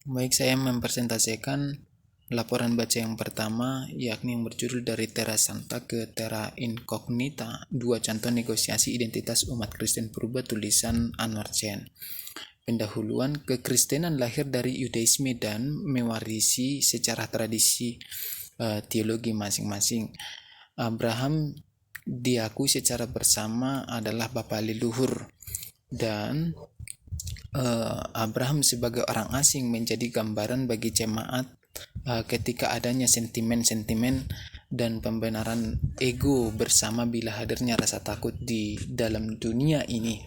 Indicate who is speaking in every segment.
Speaker 1: Baik, saya mempresentasikan laporan baca yang pertama, yakni yang berjudul Dari Terra Santa ke Terra Incognita, dua contoh negosiasi identitas umat Kristen purba, tulisan Anwar Chen. Pendahuluan, kekristenan lahir dari Yudaisme dan mewarisi secara tradisi teologi masing-masing. Abraham diakui secara bersama adalah bapa leluhur, dan Abraham sebagai orang asing menjadi gambaran bagi jemaat ketika adanya sentimen-sentimen dan pembenaran ego bersama bila hadirnya rasa takut di dalam dunia ini.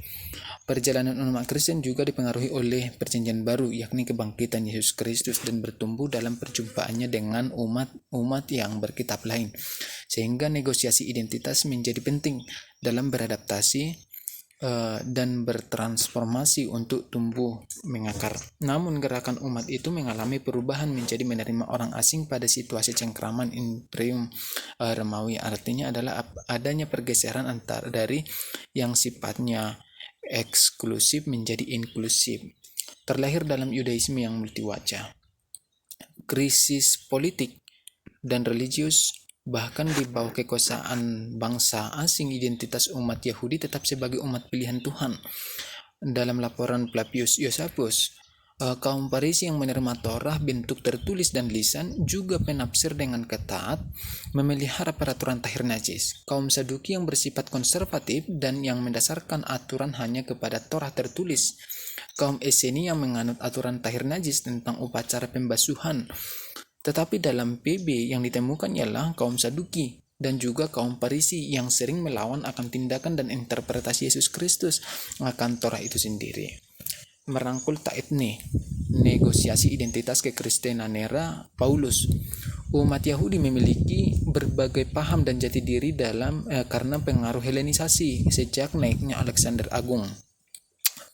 Speaker 1: Perjalanan umat Kristen juga dipengaruhi oleh perjanjian baru, yakni kebangkitan Yesus Kristus, dan bertumbuh dalam perjumpaannya dengan umat yang berkitab lain, sehingga negosiasi identitas menjadi penting dalam beradaptasi dan bertransformasi untuk tumbuh mengakar. Namun gerakan umat itu mengalami perubahan menjadi menerima orang asing pada situasi cengkraman Imperium Romawi. Artinya adalah adanya pergeseran antara dari yang sifatnya eksklusif menjadi inklusif, terlahir dalam Yudaisme yang multiwajah. Krisis politik dan religius, bahkan di bawah kekuasaan bangsa asing, identitas umat Yahudi tetap sebagai umat pilihan Tuhan. Dalam laporan Flavius Josephus, kaum Farisi yang menerima Torah bentuk tertulis dan lisan juga penafsir dengan ketat memelihara peraturan tahir najis. Kaum Saduki yang bersifat konservatif dan yang mendasarkan aturan hanya kepada Torah tertulis. Kaum Eseni yang menganut aturan tahir najis tentang upacara pembasuhan. Tetapi dalam PB yang ditemukan ialah kaum Saduki dan juga kaum Farisi yang sering melawan akan tindakan dan interpretasi Yesus Kristus akan Torah itu sendiri. Merangkul taetne, negosiasi identitas kekristenan era Paulus. Umat Yahudi memiliki berbagai paham dan jati diri karena pengaruh Helenisasi sejak naiknya Alexander Agung.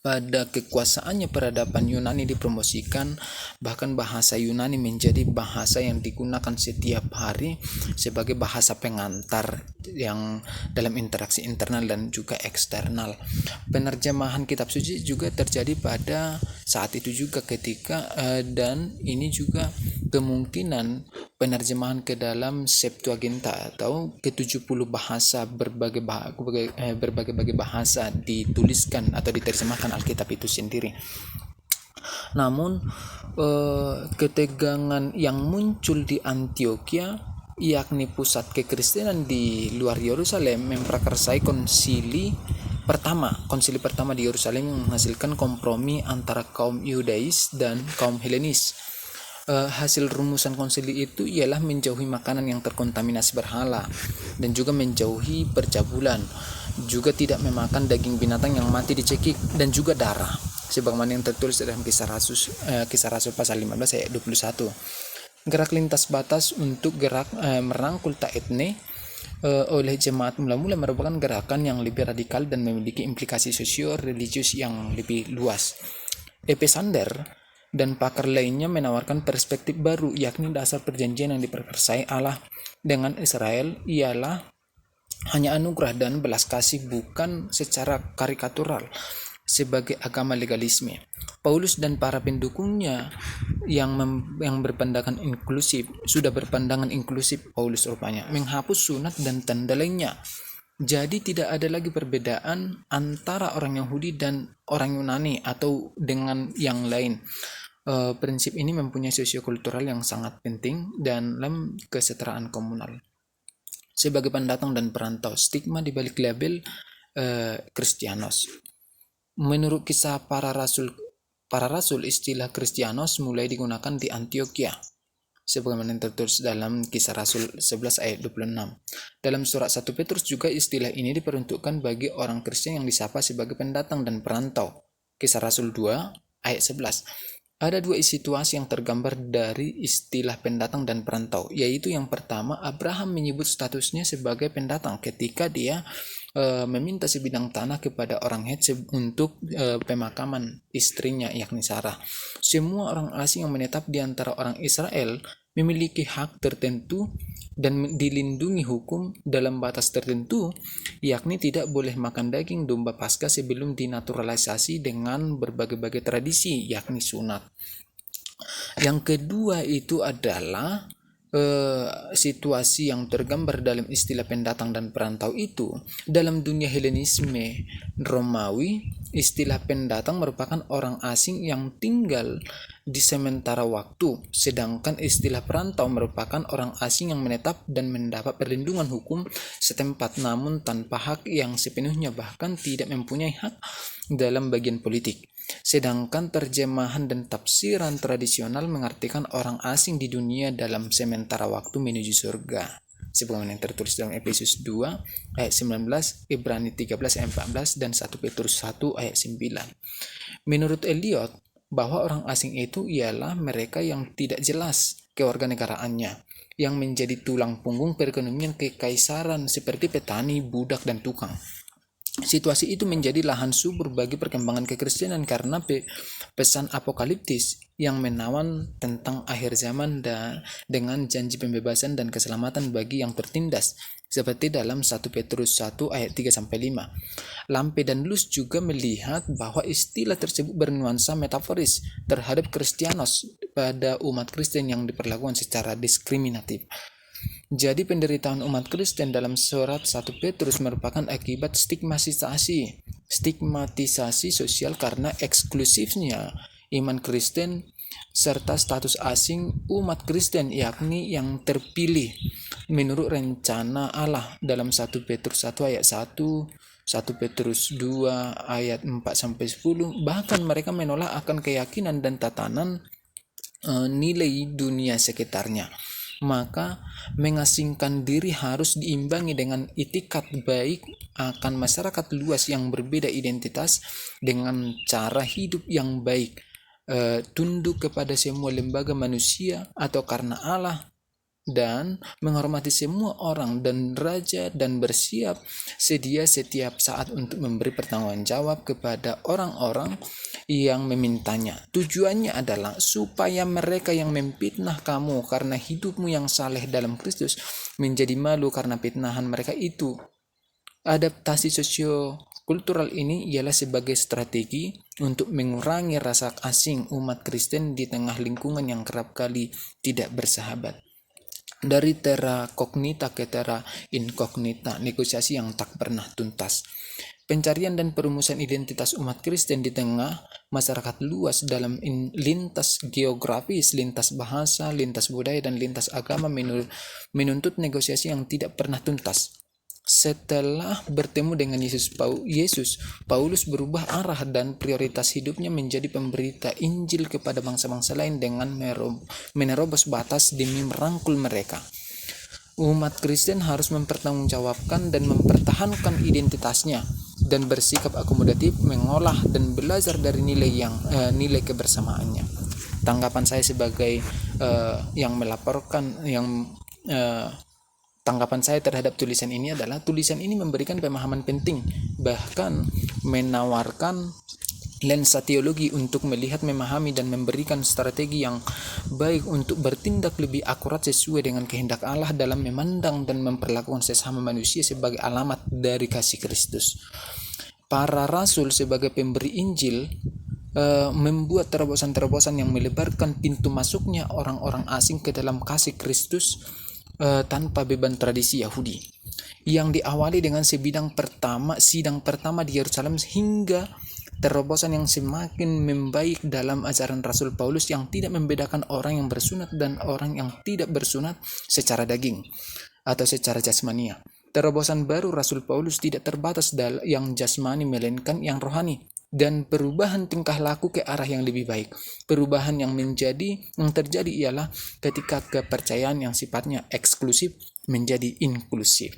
Speaker 1: Pada kekuasaannya peradaban Yunani dipromosikan, bahkan bahasa Yunani menjadi bahasa yang digunakan setiap hari sebagai bahasa pengantar yang dalam interaksi internal dan juga eksternal. Penerjemahan kitab suci juga terjadi pada saat itu juga ketika dan ini juga kemungkinan penerjemahan ke dalam Septuaginta atau ke-70 bahasa berbagai bahasa dituliskan atau diterjemahkan Alkitab itu sendiri. Namun ketegangan yang muncul di Antioquia, yakni pusat kekristenan di luar Yerusalem, memprakarsai konsili pertama di Yerusalem yang menghasilkan kompromi antara kaum Yudais dan kaum Helenis. Hasil rumusan konsili itu ialah menjauhi makanan yang terkontaminasi berhala dan juga menjauhi percabulan, juga tidak memakan daging binatang yang mati dicekik, dan juga darah, sebagaimana yang tertulis dalam Kisah Rasul pasal 15 ayat 21. Gerak lintas batas untuk merangkul taetne oleh jemaat mula-mula merupakan gerakan yang lebih radikal dan memiliki implikasi sosio-religius yang lebih luas. Episander dan pakar lainnya menawarkan perspektif baru, yakni dasar perjanjian yang diperkarsai Allah dengan Israel ialah hanya anugerah dan belas kasih, bukan secara karikatural sebagai agama legalisme. Paulus dan para pendukungnya yang berpandangan inklusif Paulus rupanya menghapus sunat dan tanda lainnya. Jadi tidak ada lagi perbedaan antara orang Yahudi dan orang Yunani atau dengan yang lain. Prinsip ini mempunyai sosiokultural yang sangat penting dalam kesetaraan komunal. Sebagai pendatang dan perantau, stigma di balik label Kristianos. Menurut kisah para rasul, istilah Kristianos mulai digunakan di Antioquia, sebagaimana yang tertulis dalam Kisah Rasul 11 ayat 26. Dalam surat 1 Petrus juga istilah ini diperuntukkan bagi orang Kristen yang disapa sebagai pendatang dan perantau. Kisah Rasul 2 ayat 11. Ada dua situasi yang tergambar dari istilah pendatang dan perantau, yaitu yang pertama, Abraham menyebut statusnya sebagai pendatang ketika dia meminta sebidang tanah kepada orang Het untuk pemakaman istrinya yakni Sarah. Semua orang asing yang menetap di antara orang Israel memiliki hak tertentu dan dilindungi hukum dalam batas tertentu, yakni tidak boleh makan daging domba Paskah sebelum dinaturalisasi dengan berbagai-bagai tradisi, yakni sunat. Yang kedua itu adalah situasi yang tergambar dalam istilah pendatang dan perantau itu. Dalam dunia Helenisme Romawi, istilah pendatang merupakan orang asing yang tinggal di sementara waktu, sedangkan istilah perantau merupakan orang asing yang menetap dan mendapat perlindungan hukum setempat namun tanpa hak yang sepenuhnya, bahkan tidak mempunyai hak dalam bagian politik. Sedangkan terjemahan dan tafsiran tradisional mengartikan orang asing di dunia dalam sementara waktu menuju surga, sebagaimana yang tertulis dalam Efesus 2 ayat 19, Ibrani 13 ayat 14, dan 1 Petrus 1 ayat 9. Menurut Eliot, bahwa orang asing itu ialah mereka yang tidak jelas kewarganegaraannya, yang menjadi tulang punggung perekonomian kekaisaran seperti petani, budak, dan tukang. Situasi itu menjadi lahan subur bagi perkembangan kekristenan karena pesan apokaliptis yang menawan tentang akhir zaman dan dengan janji pembebasan dan keselamatan bagi yang tertindas, seperti dalam 1 Petrus 1 ayat 3-5. Lampe dan Luz juga melihat bahwa istilah tersebut bernuansa metaforis terhadap Kristianos pada umat Kristen yang diperlakukan secara diskriminatif. Jadi penderitaan umat Kristen dalam surat 1 Petrus merupakan akibat stigmatisasi sosial karena eksklusifnya iman Kristen serta status asing umat Kristen, yakni yang terpilih menurut rencana Allah dalam 1 Petrus 1 ayat 1, 1 Petrus 2 ayat 4-10. Bahkan mereka menolak akan keyakinan dan tatanan nilai dunia sekitarnya. Maka mengasingkan diri harus diimbangi dengan itikat baik akan masyarakat luas yang berbeda identitas dengan cara hidup yang baik, tunduk kepada semua lembaga manusia atau karena Allah, dan menghormati semua orang dan raja, dan bersiap sedia setiap saat untuk memberi pertanggung jawab kepada orang-orang yang memintanya. Tujuannya adalah supaya mereka yang memfitnah kamu karena hidupmu yang saleh dalam Kristus menjadi malu karena fitnahan mereka itu. Adaptasi sosio-kultural ini ialah sebagai strategi untuk mengurangi rasa asing umat Kristen di tengah lingkungan yang kerap kali tidak bersahabat. Dari terra cognita ke terra incognita, negosiasi yang tak pernah tuntas. Pencarian dan perumusan identitas umat Kristen di tengah masyarakat luas dalam lintas geografis, lintas bahasa, lintas budaya, dan lintas agama menuntut negosiasi yang tidak pernah tuntas. Setelah bertemu dengan Yesus, Paulus berubah arah dan prioritas hidupnya menjadi pemberita Injil kepada bangsa-bangsa lain dengan menerobos batas demi merangkul mereka. Umat Kristen harus mempertanggungjawabkan dan mempertahankan identitasnya dan bersikap akomodatif, mengolah dan belajar dari nilai kebersamaannya. Tanggapan saya sebagai tanggapan saya terhadap tulisan ini adalah tulisan ini memberikan pemahaman penting, bahkan menawarkan lensa teologi untuk melihat, memahami, dan memberikan strategi yang baik untuk bertindak lebih akurat sesuai dengan kehendak Allah dalam memandang dan memperlakukan sesama manusia sebagai alamat dari kasih Kristus. Para rasul sebagai pemberi Injil membuat terobosan-terobosan yang melebarkan pintu masuknya orang-orang asing ke dalam kasih Kristus tanpa beban tradisi Yahudi, yang diawali dengan sidang pertama di Yerusalem hingga terobosan yang semakin membaik dalam ajaran Rasul Paulus yang tidak membedakan orang yang bersunat dan orang yang tidak bersunat secara daging atau secara jasmania. Terobosan baru Rasul Paulus tidak terbatas yang jasmani melainkan yang rohani, dan perubahan tingkah laku ke arah yang lebih baik. Perubahan yang terjadi ialah ketika kepercayaan yang sifatnya eksklusif menjadi inklusif.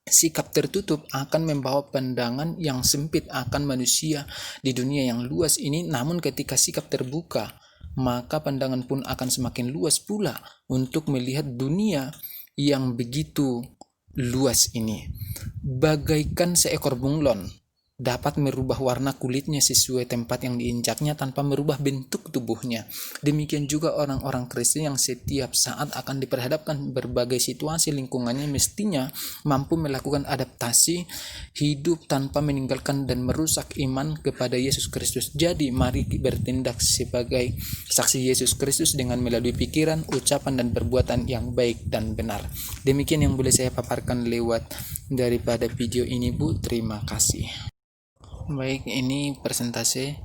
Speaker 1: Sikap tertutup akan membawa pandangan yang sempit akan manusia di dunia yang luas ini, namun ketika sikap terbuka, maka pandangan pun akan semakin luas pula untuk melihat dunia yang begitu luas ini. Bagaikan seekor bunglon dapat merubah warna kulitnya sesuai tempat yang diinjaknya tanpa merubah bentuk tubuhnya. Demikian juga orang-orang Kristen yang setiap saat akan diperhadapkan berbagai situasi lingkungannya mestinya mampu melakukan adaptasi hidup tanpa meninggalkan dan merusak iman kepada Yesus Kristus. Jadi mari bertindak sebagai saksi Yesus Kristus dengan melalui pikiran, ucapan, dan perbuatan yang baik dan benar. Demikian yang boleh saya paparkan lewat daripada video ini, Bu. Terima kasih. Baik, ini presentasi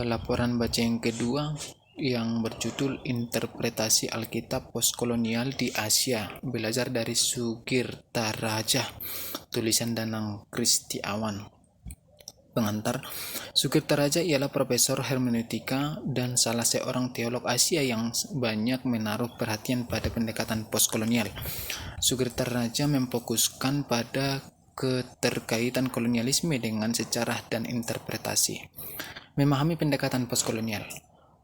Speaker 1: laporan baca yang kedua yang berjudul Interpretasi Alkitab Postkolonial di Asia, belajar dari Sugirta Raja, tulisan Danang Kristiawan. Pengantar, Sugirta Raja ialah profesor hermeneutika dan salah seorang teolog Asia yang banyak menaruh perhatian pada pendekatan postkolonial. Sugirta Raja memfokuskan pada keterkaitan kolonialisme dengan sejarah dan interpretasi. Memahami pendekatan postkolonial.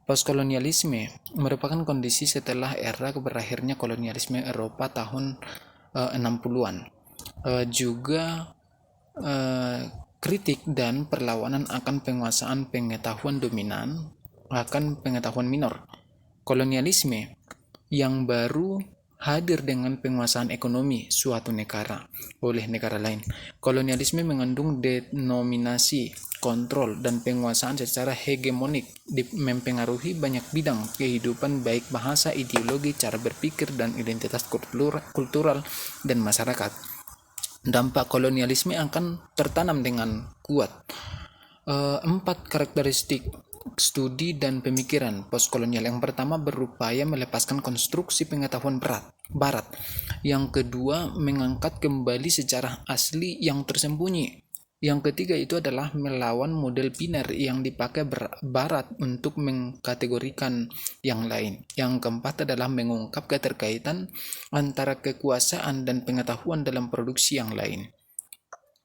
Speaker 1: Postkolonialisme merupakan kondisi setelah era berakhirnya kolonialisme Eropa tahun 60-an. Juga kritik dan perlawanan akan penguasaan pengetahuan dominan akan pengetahuan minor. Kolonialisme yang baru hadir dengan penguasaan ekonomi suatu negara oleh negara lain. Kolonialisme mengandung denominasi, kontrol, dan penguasaan secara hegemonik, mempengaruhi banyak bidang kehidupan baik bahasa, ideologi, cara berpikir, dan identitas kultural dan masyarakat. Dampak kolonialisme akan tertanam dengan kuat. 4 karakteristik studi dan pemikiran postkolonial. Yang pertama, berupaya melepaskan konstruksi pengetahuan barat. Yang kedua, mengangkat kembali sejarah asli yang tersembunyi. Yang ketiga itu adalah melawan model biner yang dipakai barat untuk mengkategorikan yang lain. Yang keempat adalah mengungkap keterkaitan antara kekuasaan dan pengetahuan dalam produksi yang lain.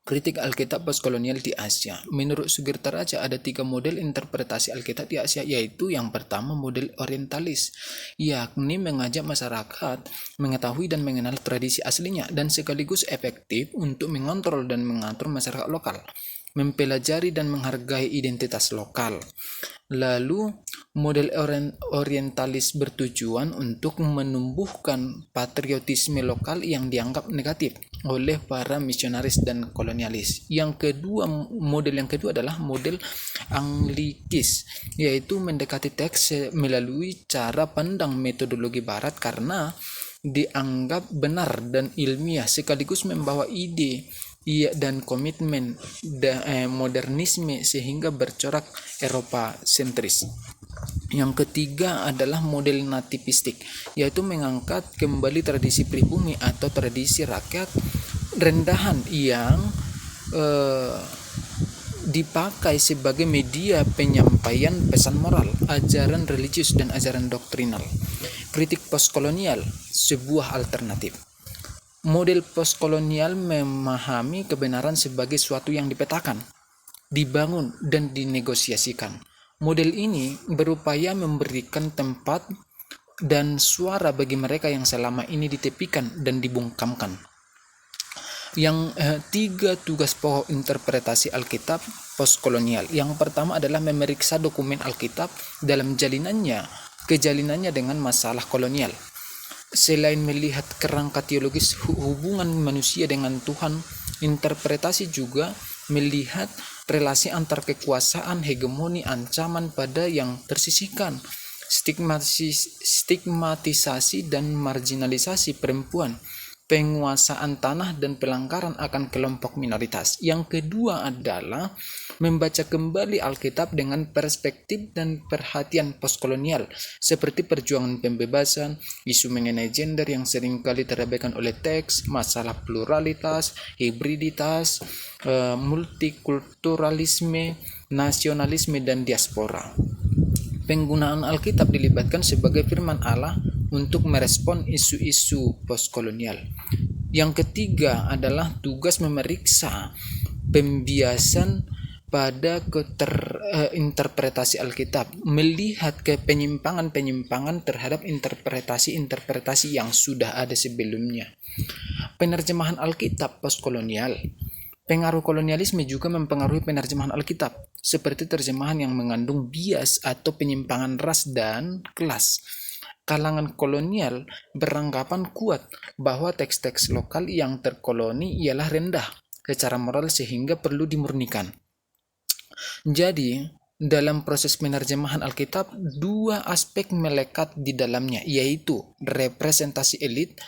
Speaker 1: Kritik Alkitab postkolonial di Asia. Menurut Sugirta Raja ada 3 model interpretasi Alkitab di Asia, yaitu yang pertama model orientalis, yakni mengajak masyarakat mengetahui dan mengenal tradisi aslinya dan sekaligus efektif untuk mengontrol dan mengatur masyarakat lokal, mempelajari dan menghargai identitas lokal. Lalu model orientalis bertujuan untuk menumbuhkan patriotisme lokal yang dianggap negatif oleh para misionaris dan kolonialis. Model yang kedua adalah model anglikis, yaitu mendekati teks melalui cara pandang metodologi barat karena dianggap benar dan ilmiah, sekaligus membawa ide dan komitmen modernisme sehingga bercorak Eropa sentris. Yang ketiga adalah model nativistik, yaitu mengangkat kembali tradisi pribumi atau tradisi rakyat rendahan yang dipakai sebagai media penyampaian pesan moral, ajaran religius, dan ajaran doktrinal. Kritik postkolonial, sebuah alternatif. Model postkolonial memahami kebenaran sebagai suatu yang dipetakan, dibangun, dan dinegosiasikan. Model ini berupaya memberikan tempat dan suara bagi mereka yang selama ini ditepikan dan dibungkamkan. Yang 3 tugas pokok interpretasi Alkitab postkolonial. Yang pertama adalah memeriksa dokumen Alkitab dalam kejalinannya dengan masalah kolonial. Selain melihat kerangka teologis hubungan manusia dengan Tuhan, interpretasi juga melihat relasi antar kekuasaan, hegemoni, ancaman pada yang tersisihkan, stigmatisasi dan marginalisasi perempuan, penguasaan tanah, dan pelanggaran akan kelompok minoritas. Yang kedua adalah membaca kembali Alkitab dengan perspektif dan perhatian postkolonial, seperti perjuangan pembebasan, isu mengenai gender yang seringkali terabaikan oleh teks, masalah pluralitas, hibriditas, multikulturalisme, nasionalisme, dan diaspora. Penggunaan Alkitab dilibatkan sebagai firman Allah untuk merespon isu-isu postkolonial. Yang ketiga adalah tugas memeriksa pembiasan pada interpretasi Alkitab, melihat ke penyimpangan-penyimpangan terhadap interpretasi-interpretasi yang sudah ada sebelumnya. Penerjemahan Alkitab postkolonial Pengaruh kolonialisme juga mempengaruhi penerjemahan Alkitab, seperti terjemahan yang mengandung bias atau penyimpangan ras dan kelas. Kalangan kolonial beranggapan kuat bahwa teks-teks lokal yang terkoloni ialah rendah secara moral sehingga perlu dimurnikan. Jadi, dalam proses penerjemahan Alkitab, dua aspek melekat di dalamnya, yaitu representasi elit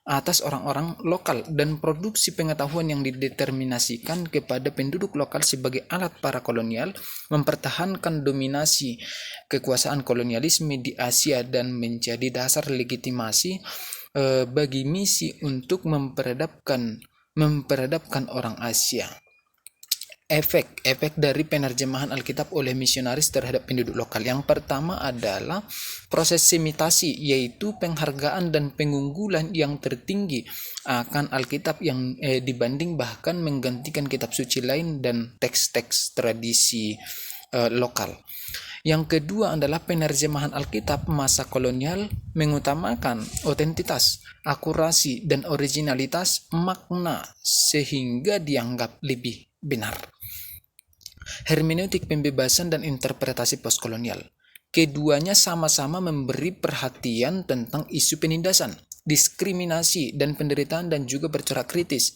Speaker 1: atas orang-orang lokal dan produksi pengetahuan yang dideterminasikan kepada penduduk lokal sebagai alat para kolonial mempertahankan dominasi kekuasaan kolonialisme di Asia dan menjadi dasar legitimasi bagi misi untuk memperadabkan orang Asia. Efek dari penerjemahan Alkitab oleh misionaris terhadap penduduk lokal. Yang pertama adalah proses semitasi, yaitu penghargaan dan pengunggulan yang tertinggi akan Alkitab yang dibanding bahkan menggantikan kitab suci lain dan teks-teks tradisi lokal. Yang kedua adalah penerjemahan Alkitab masa kolonial mengutamakan otentitas, akurasi, dan originalitas makna sehingga dianggap lebih benar. Hermeneutik pembebasan dan interpretasi postkolonial. Keduanya sama-sama memberi perhatian tentang isu penindasan, diskriminasi, dan penderitaan dan juga bercorak kritis.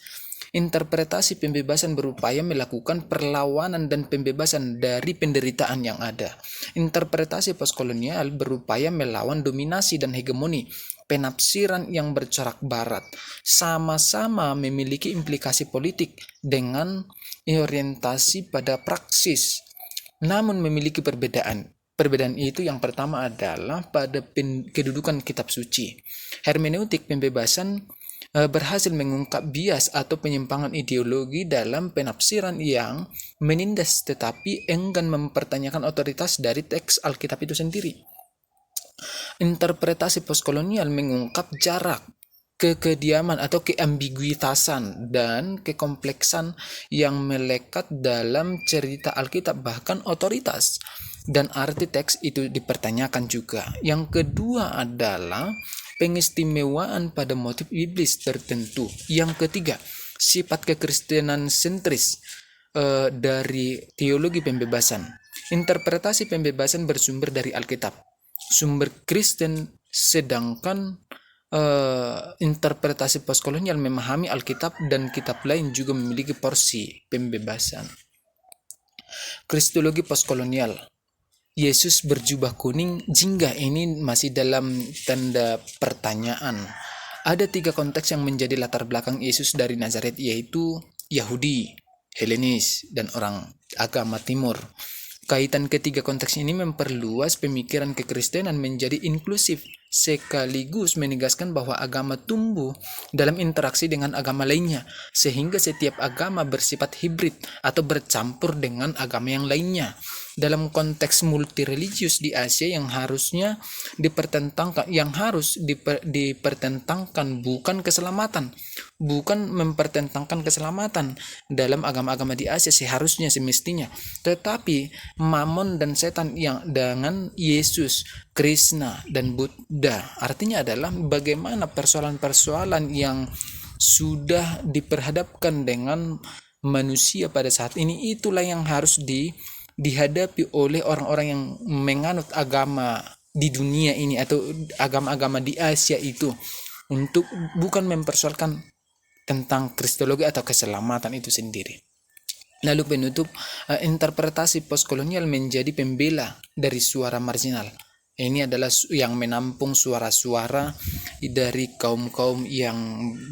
Speaker 1: Interpretasi pembebasan berupaya melakukan perlawanan dan pembebasan dari penderitaan yang ada. Interpretasi postkolonial berupaya melawan dominasi dan hegemoni penafsiran yang bercorak barat. Sama-sama memiliki implikasi politik dengan orientasi pada praksis, namun memiliki perbedaan. Perbedaan itu yang pertama adalah pada kedudukan kitab suci. Hermeneutik pembebasan berhasil mengungkap bias atau penyimpangan ideologi dalam penafsiran yang menindas tetapi enggan mempertanyakan otoritas dari teks Alkitab itu sendiri. Interpretasi postkolonial mengungkap jarak, kekediaman atau keambiguitasan dan kekompleksan yang melekat dalam cerita Alkitab, bahkan otoritas dan arti teks itu dipertanyakan juga. Yang kedua adalah pengistimewaan pada motif iblis tertentu. Yang ketiga, sifat kekristenan sentris dari teologi pembebasan. Interpretasi pembebasan bersumber dari Alkitab, sumber Kristen, sedangkan interpretasi postkolonial memahami Alkitab dan kitab lain juga memiliki porsi pembebasan. Kristologi postkolonial. Yesus berjubah kuning, jingga ini masih dalam tanda pertanyaan. Ada 3 konteks yang menjadi latar belakang Yesus dari Nazaret, yaitu Yahudi, Helenis, dan orang agama Timur. Kaitan ketiga konteks ini memperluas pemikiran kekristenan menjadi inklusif, sekaligus menegaskan bahwa agama tumbuh dalam interaksi dengan agama lainnya, sehingga setiap agama bersifat hibrid atau bercampur dengan agama yang lainnya. Dalam konteks multireligius di Asia yang harus dipertentangkan bukan keselamatan, bukan mempertentangkan keselamatan dalam agama-agama di Asia semestinya, tetapi Mammon dan setan yang dengan Yesus, Krishna, dan Buddha. Artinya adalah bagaimana persoalan-persoalan yang sudah diperhadapkan dengan manusia pada saat ini, itulah yang harus dihadapi oleh orang-orang yang menganut agama di dunia ini atau agama-agama di Asia itu, untuk bukan mempersoalkan tentang kristologi atau keselamatan itu sendiri. Lalu penutup, interpretasi postkolonial menjadi pembela dari suara marginal. Ini adalah yang menampung suara-suara dari kaum-kaum yang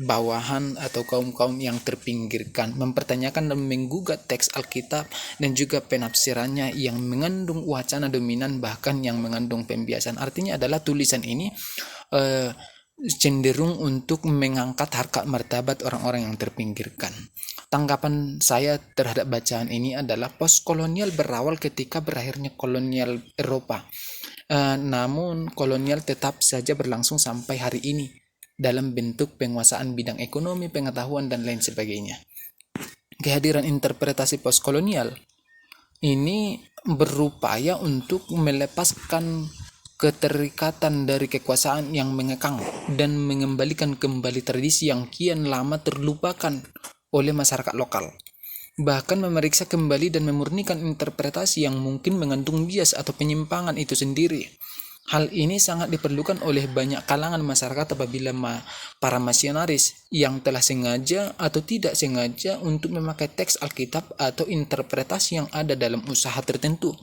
Speaker 1: bawahan atau kaum-kaum yang terpinggirkan, mempertanyakan dan menggugat teks Alkitab dan juga penafsirannya yang mengandung wacana dominan, bahkan yang mengandung pembiasan. Artinya adalah tulisan ini cenderung untuk mengangkat harkat martabat orang-orang yang terpinggirkan. Tanggapan saya terhadap bacaan ini adalah postkolonial berawal ketika berakhirnya kolonial Eropa. Namun kolonial tetap saja berlangsung sampai hari ini dalam bentuk penguasaan bidang ekonomi, pengetahuan, dan lain sebagainya. Kehadiran interpretasi postkolonial ini berupaya untuk melepaskan keterikatan dari kekuasaan yang mengekang, dan mengembalikan kembali tradisi yang kian lama terlupakan oleh masyarakat lokal. Bahkan memeriksa kembali dan memurnikan interpretasi yang mungkin mengandung bias atau penyimpangan itu sendiri. Hal ini sangat diperlukan oleh banyak kalangan masyarakat apabila para misionaris yang telah sengaja atau tidak sengaja untuk memakai teks Alkitab atau interpretasi yang ada dalam usaha tertentu.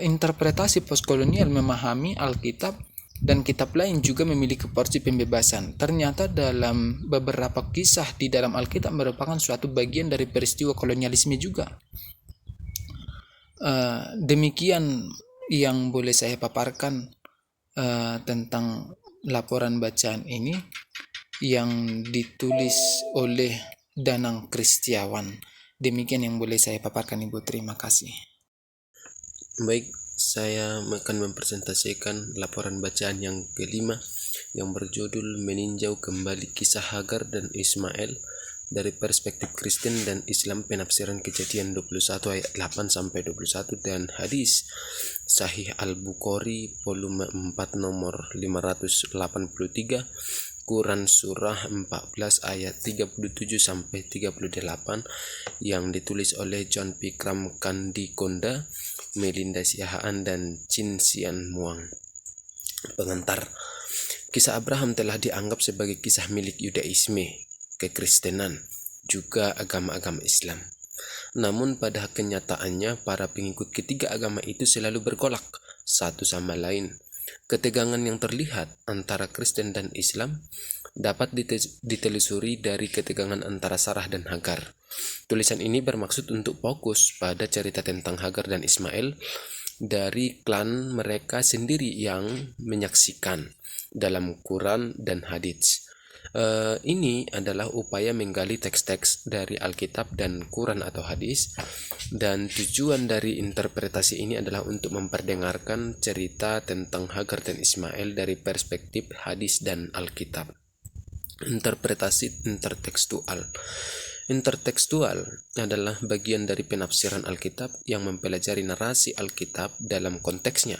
Speaker 1: Interpretasi postkolonial memahami Alkitab dan kitab lain juga memiliki porsi pembebasan. Ternyata dalam beberapa kisah di dalam Alkitab merupakan suatu bagian dari peristiwa kolonialisme juga. Demikian yang boleh saya paparkan tentang laporan bacaan ini yang ditulis oleh Danang Kristiawan. Demikian yang boleh saya paparkan, Ibu. Terima kasih.
Speaker 2: Baik, saya akan mempresentasikan laporan bacaan yang kelima yang berjudul Meninjau Kembali Kisah Hagar dan Ismail dari perspektif Kristen dan Islam, penafsiran Kejadian 21 ayat 8 sampai 21 dan hadis Sahih Al-Bukhari volume 4 nomor 583, Quran surah 14 ayat 37 sampai 38 yang ditulis oleh John Pikram Kandikonda, Melinda Siahaan dan Chin Sian Muang. Pengantar. Kisah Abraham telah dianggap sebagai kisah milik Yudaisme, kekristenan, juga agama-agama Islam. Namun pada kenyataannya para pengikut ketiga agama itu selalu bergolak satu sama lain. Ketegangan yang terlihat antara Kristen dan Islam dapat ditelusuri dari ketegangan antara Sarah dan Hagar. Tulisan ini bermaksud untuk fokus pada cerita tentang Hagar dan Ismail dari klan mereka sendiri yang menyaksikan dalam Quran dan hadits. Ini adalah upaya menggali teks-teks dari Alkitab dan Quran atau hadis, dan tujuan dari interpretasi ini adalah untuk memperdengarkan cerita tentang Hagar dan Ismail dari perspektif hadis dan Alkitab. Interpretasi intertekstual. Intertekstual adalah bagian dari penafsiran Alkitab yang mempelajari narasi Alkitab dalam konteksnya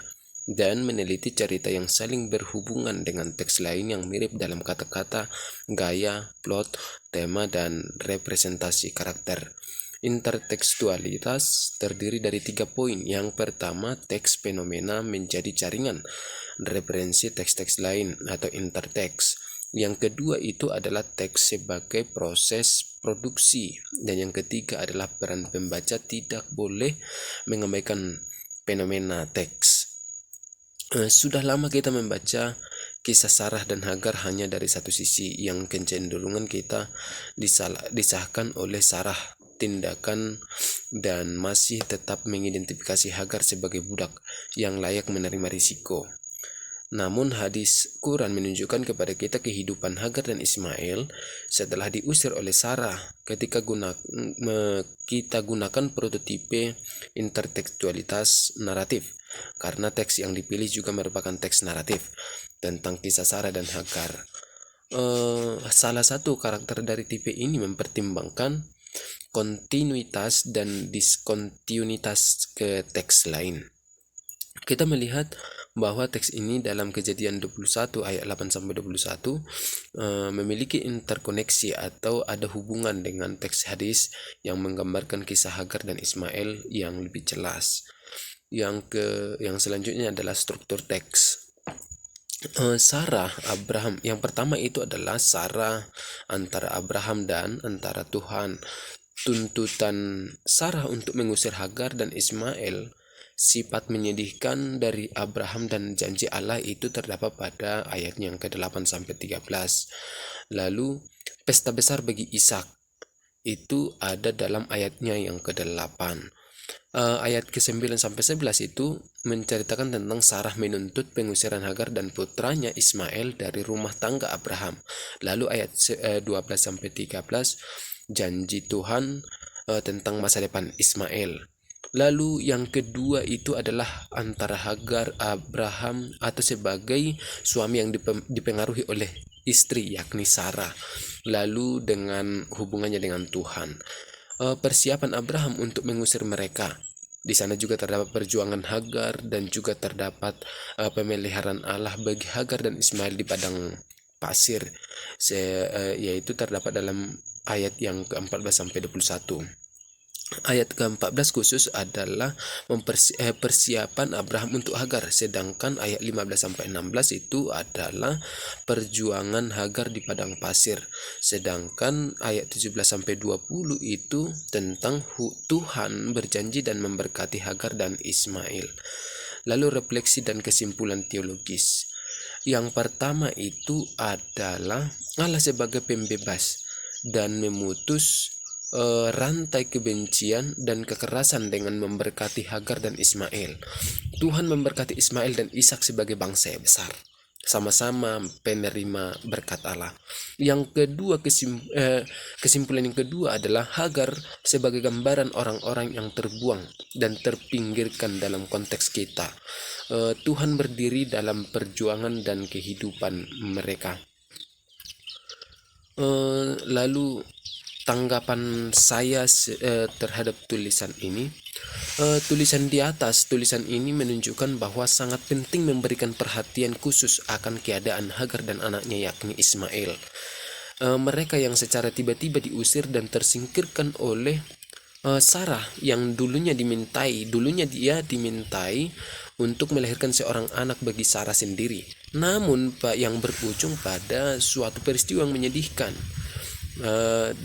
Speaker 2: dan meneliti cerita yang saling berhubungan dengan teks lain yang mirip dalam kata-kata, gaya, plot, tema, dan representasi karakter. Intertekstualitas terdiri dari 3 poin. Yang pertama, teks fenomena menjadi jaringan referensi teks-teks lain atau interteks. Yang kedua itu adalah teks sebagai proses produksi. Dan yang ketiga adalah peran pembaca tidak boleh mengabaikan fenomena teks. Sudah lama kita membaca kisah Sarah dan Hagar hanya dari satu sisi, yang kecenderungan kita disahkan oleh Sarah tindakan dan masih tetap mengidentifikasi Hagar sebagai budak yang layak menerima risiko. Namun hadis Quran menunjukkan kepada kita kehidupan Hagar dan Ismail setelah diusir oleh Sarah. Ketika kita gunakan prototipe intertekstualitas naratif, karena teks yang dipilih juga merupakan teks naratif tentang kisah Sarah dan Hagar. Salah satu karakter dari tipe ini mempertimbangkan kontinuitas dan diskontinuitas ke teks lain. Kita melihat bahwa teks ini dalam Kejadian 21 ayat 8 sampai 21 memiliki interkoneksi atau ada hubungan dengan teks hadis yang menggambarkan kisah Hagar dan Ismail yang lebih jelas. Yang selanjutnya adalah struktur teks. Sarah, Abraham. Yang pertama itu adalah Sarah antara Abraham dan antara Tuhan. Tuntutan Sarah untuk mengusir Hagar dan Ismail, sifat menyedihkan dari Abraham dan janji Allah itu terdapat pada ayat yang ke-8 sampai 13. Lalu pesta besar bagi Ishak itu ada dalam ayatnya yang ke-8. Ayat ke-9 sampai 11 itu menceritakan tentang Sarah menuntut pengusiran Hagar dan putranya Ismail dari rumah tangga Abraham. Lalu ayat 12 sampai 13 janji Tuhan tentang masa depan Ismail. Lalu yang kedua itu adalah antara Hagar Abraham atau sebagai suami yang dipengaruhi oleh istri yakni Sarah. Lalu dengan hubungannya dengan Tuhan. Persiapan Abraham untuk mengusir mereka. Di sana juga terdapat perjuangan Hagar dan juga terdapat pemeliharaan Allah bagi Hagar dan Ismail di padang pasir, yaitu terdapat dalam ayat yang ke-14 sampai 21. Ayat ke-14 khusus adalah persiapan Abraham untuk Hagar, sedangkan ayat 15 sampai 16 itu adalah perjuangan Hagar di padang pasir. Sedangkan ayat 17 sampai 20 itu tentang Tuhan berjanji dan memberkati Hagar dan Ismail. Lalu refleksi dan kesimpulan teologis. Yang pertama itu adalah Allah sebagai pembebas dan memutus rantai kebencian dan kekerasan dengan memberkati Hagar dan Ismail. Tuhan memberkati Ismail dan Ishak sebagai bangsa yang besar, sama-sama penerima berkat Allah. Yang kedua, kesimpulan yang kedua adalah Hagar sebagai gambaran orang-orang yang terbuang dan terpinggirkan dalam konteks kita. Tuhan berdiri dalam perjuangan dan kehidupan mereka. Lalu tanggapan saya terhadap tulisan ini. Tulisan di atas, tulisan ini menunjukkan bahwa sangat penting memberikan perhatian khusus akan keadaan Hagar dan anaknya yakni Ismail. Mereka yang secara tiba-tiba diusir dan tersingkirkan oleh Sarah yang dulunya dia dimintai untuk melahirkan seorang anak bagi Sarah sendiri. Namun yang berujung pada suatu peristiwa yang menyedihkan.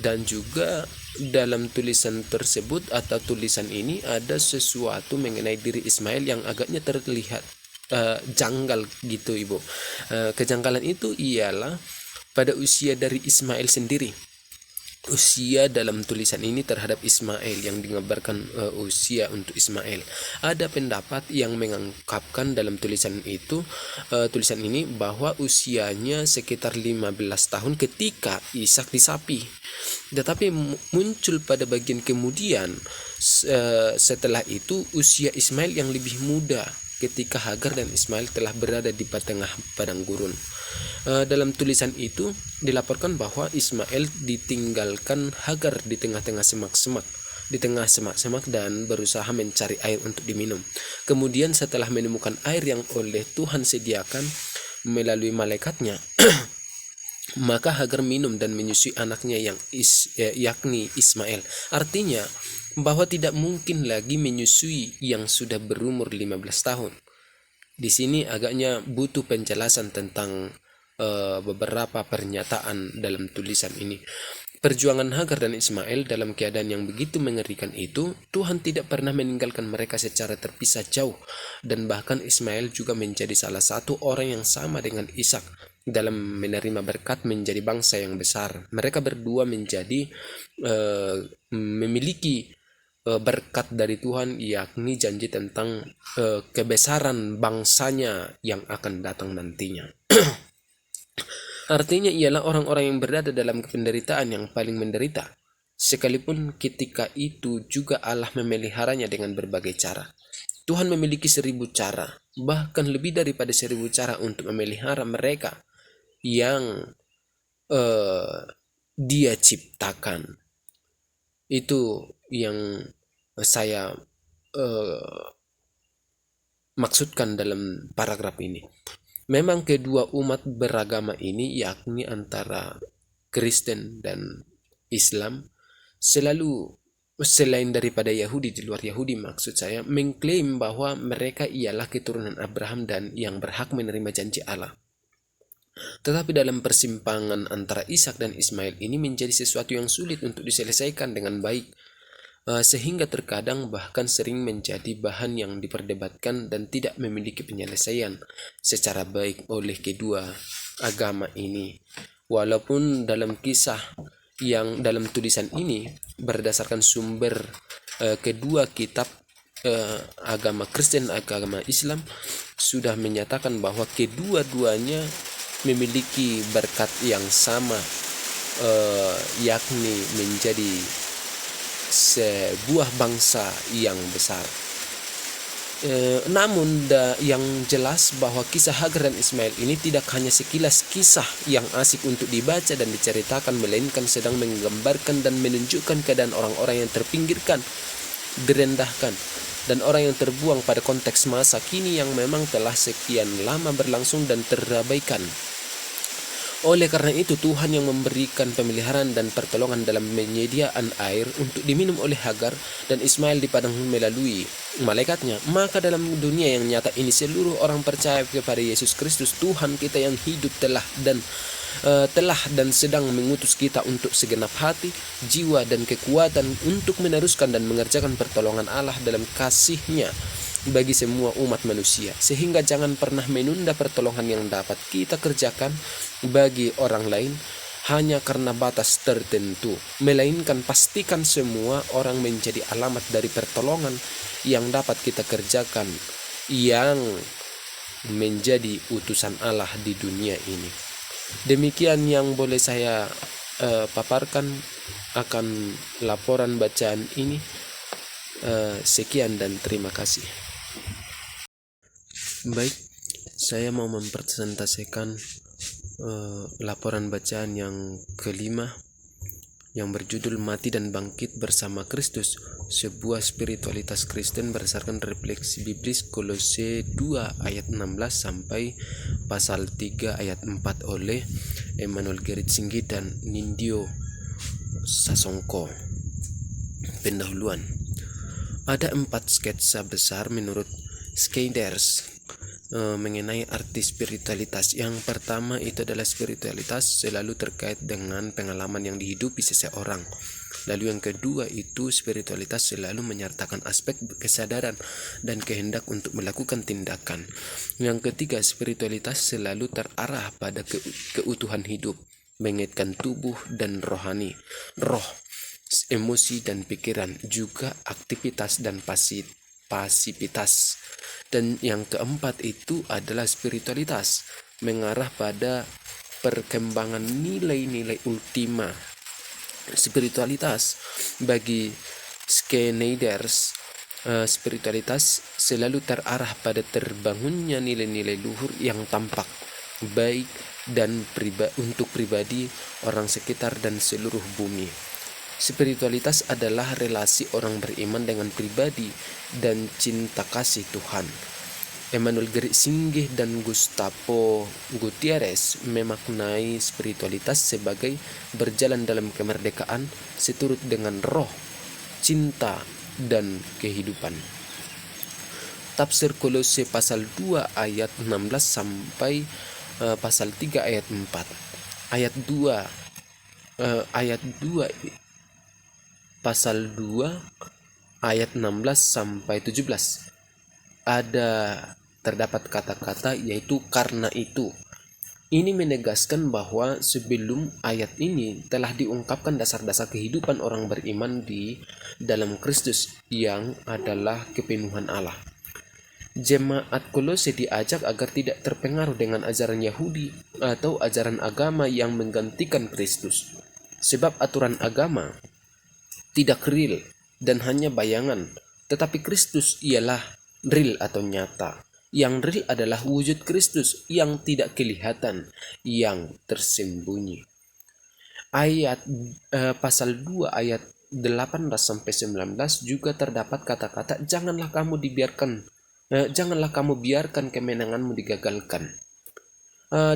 Speaker 2: Dan juga dalam tulisan tersebut atau tulisan ini ada sesuatu mengenai diri Ismail yang agaknya terlihat janggal gitu, Ibu. Kejanggalan itu ialah pada usia dari Ismail sendiri. Usia dalam tulisan ini terhadap Ismail yang digambarkan usia untuk Ismail. Ada pendapat yang mengungkapkan dalam tulisan ini bahwa usianya sekitar 15 tahun ketika Ishak disapi. Tetapi muncul pada bagian kemudian setelah itu usia Ismail yang lebih muda ketika Hagar dan Ismail telah berada di tengah padang gurun. Dalam tulisan itu dilaporkan bahwa Ismail ditinggalkan Hagar di tengah-tengah semak-semak dan berusaha mencari air untuk diminum. Kemudian setelah menemukan air yang oleh Tuhan sediakan melalui malaikatnya, maka Hagar minum dan menyusui anaknya yakni Ismail. Artinya bahwa tidak mungkin lagi menyusui yang sudah berumur 15 tahun. Di sini agaknya butuh penjelasan tentang beberapa pernyataan dalam tulisan ini. Perjuangan Hagar dan Ismail dalam keadaan yang begitu mengerikan itu, Tuhan tidak pernah meninggalkan mereka secara terpisah jauh, dan bahkan Ismail juga menjadi salah satu orang yang sama dengan Ishak dalam menerima berkat menjadi bangsa yang besar. Mereka berdua memiliki berkat dari Tuhan, yakni janji tentang kebesaran bangsanya yang akan datang nantinya. Artinya ialah orang-orang yang berada dalam penderitaan yang paling menderita, sekalipun ketika itu juga Allah memeliharanya dengan berbagai cara. Tuhan memiliki 1000 cara, bahkan lebih daripada 1000 cara untuk memelihara mereka yang Dia ciptakan. Itu yang saya maksudkan dalam paragraf ini. Memang kedua umat beragama ini, yakni antara Kristen dan Islam, selalu selain daripada Yahudi, di luar Yahudi maksud saya, mengklaim bahwa mereka ialah keturunan Abraham dan yang berhak menerima janji Allah. Tetapi dalam persimpangan antara Ishak dan Ismail ini menjadi sesuatu yang sulit untuk diselesaikan dengan baik, sehingga terkadang bahkan sering menjadi bahan yang diperdebatkan dan tidak memiliki penyelesaian secara baik oleh kedua agama ini. Walaupun dalam kisah yang dalam tulisan ini berdasarkan sumber kedua kitab agama Kristen dan agama Islam sudah menyatakan bahwa kedua-duanya memiliki berkat yang sama, yakni menjadi sebuah bangsa yang besar. Namun yang jelas bahwa kisah Hagar dan Ismail ini tidak hanya sekilas kisah yang asik untuk dibaca dan diceritakan, melainkan sedang menggambarkan dan menunjukkan keadaan orang-orang yang terpinggirkan, direndahkan, dan orang yang terbuang pada konteks masa kini yang memang telah sekian lama berlangsung dan terabaikan. Oleh karena itu Tuhan yang memberikan pemeliharaan dan pertolongan dalam penyediaan air untuk diminum oleh Hagar dan Ismail di padang melalui malaikatnya. Maka dalam dunia yang nyata ini seluruh orang percaya kepada Yesus Kristus Tuhan kita yang hidup telah dan sedang mengutus kita untuk segenap hati, jiwa dan kekuatan untuk meneruskan dan mengerjakan pertolongan Allah dalam kasih-Nya bagi semua umat manusia, sehingga jangan pernah menunda pertolongan yang dapat kita kerjakan bagi orang lain hanya karena batas tertentu, melainkan pastikan semua orang menjadi alamat dari pertolongan yang dapat kita kerjakan yang menjadi utusan Allah di dunia ini. Demikian yang boleh saya paparkan akan laporan bacaan ini. Sekian dan terima kasih. Baik, saya mau mempresentasikan laporan bacaan yang kelima yang berjudul Mati dan Bangkit Bersama Kristus, sebuah spiritualitas Kristen berdasarkan refleksi biblis Kolose 2 ayat 16 sampai pasal 3 ayat 4 oleh Emmanuel Geritsinggi dan Nindyo Sasongko. Pendahuluan. Ada 4 sketsa besar menurut Skyders mengenai arti spiritualitas. Yang pertama itu adalah spiritualitas selalu terkait dengan pengalaman yang dihidupi seseorang. Lalu yang kedua itu spiritualitas selalu menyertakan aspek kesadaran dan kehendak untuk melakukan tindakan. Yang ketiga, spiritualitas selalu terarah pada keutuhan hidup, mengaitkan tubuh dan rohani, roh, emosi dan pikiran, juga aktivitas dan pasivitas. Dan yang keempat itu adalah spiritualitas mengarah pada perkembangan nilai-nilai ultima. Spiritualitas bagi Schneider's spiritualitas selalu terarah pada terbangunnya nilai-nilai luhur yang tampak baik dan untuk pribadi, orang sekitar dan seluruh bumi. Spiritualitas adalah relasi orang beriman dengan pribadi dan cinta kasih Tuhan. Emmanuel Geritsinggi dan Gustavo Gutierrez memaknai spiritualitas sebagai berjalan dalam kemerdekaan seturut dengan roh, cinta, dan kehidupan. Tafsir Kolose pasal 2 ayat 16 sampai pasal 3 ayat 4. Ayat 2 pasal 2 ayat 16 sampai 17 terdapat kata-kata yaitu karena itu. Ini menegaskan bahwa sebelum ayat ini telah diungkapkan dasar-dasar kehidupan orang beriman di dalam Kristus yang adalah kepenuhan Allah. Jemaat Kolose diajak agar tidak terpengaruh dengan ajaran Yahudi atau ajaran agama yang menggantikan Kristus. Sebab aturan agama tidak real dan hanya bayangan, tetapi Kristus ialah real atau nyata. Yang real adalah wujud Kristus yang tidak kelihatan, yang tersembunyi. Pasal 2 ayat 18 sampai 19 juga terdapat kata-kata janganlah kamu biarkan kemenanganmu digagalkan.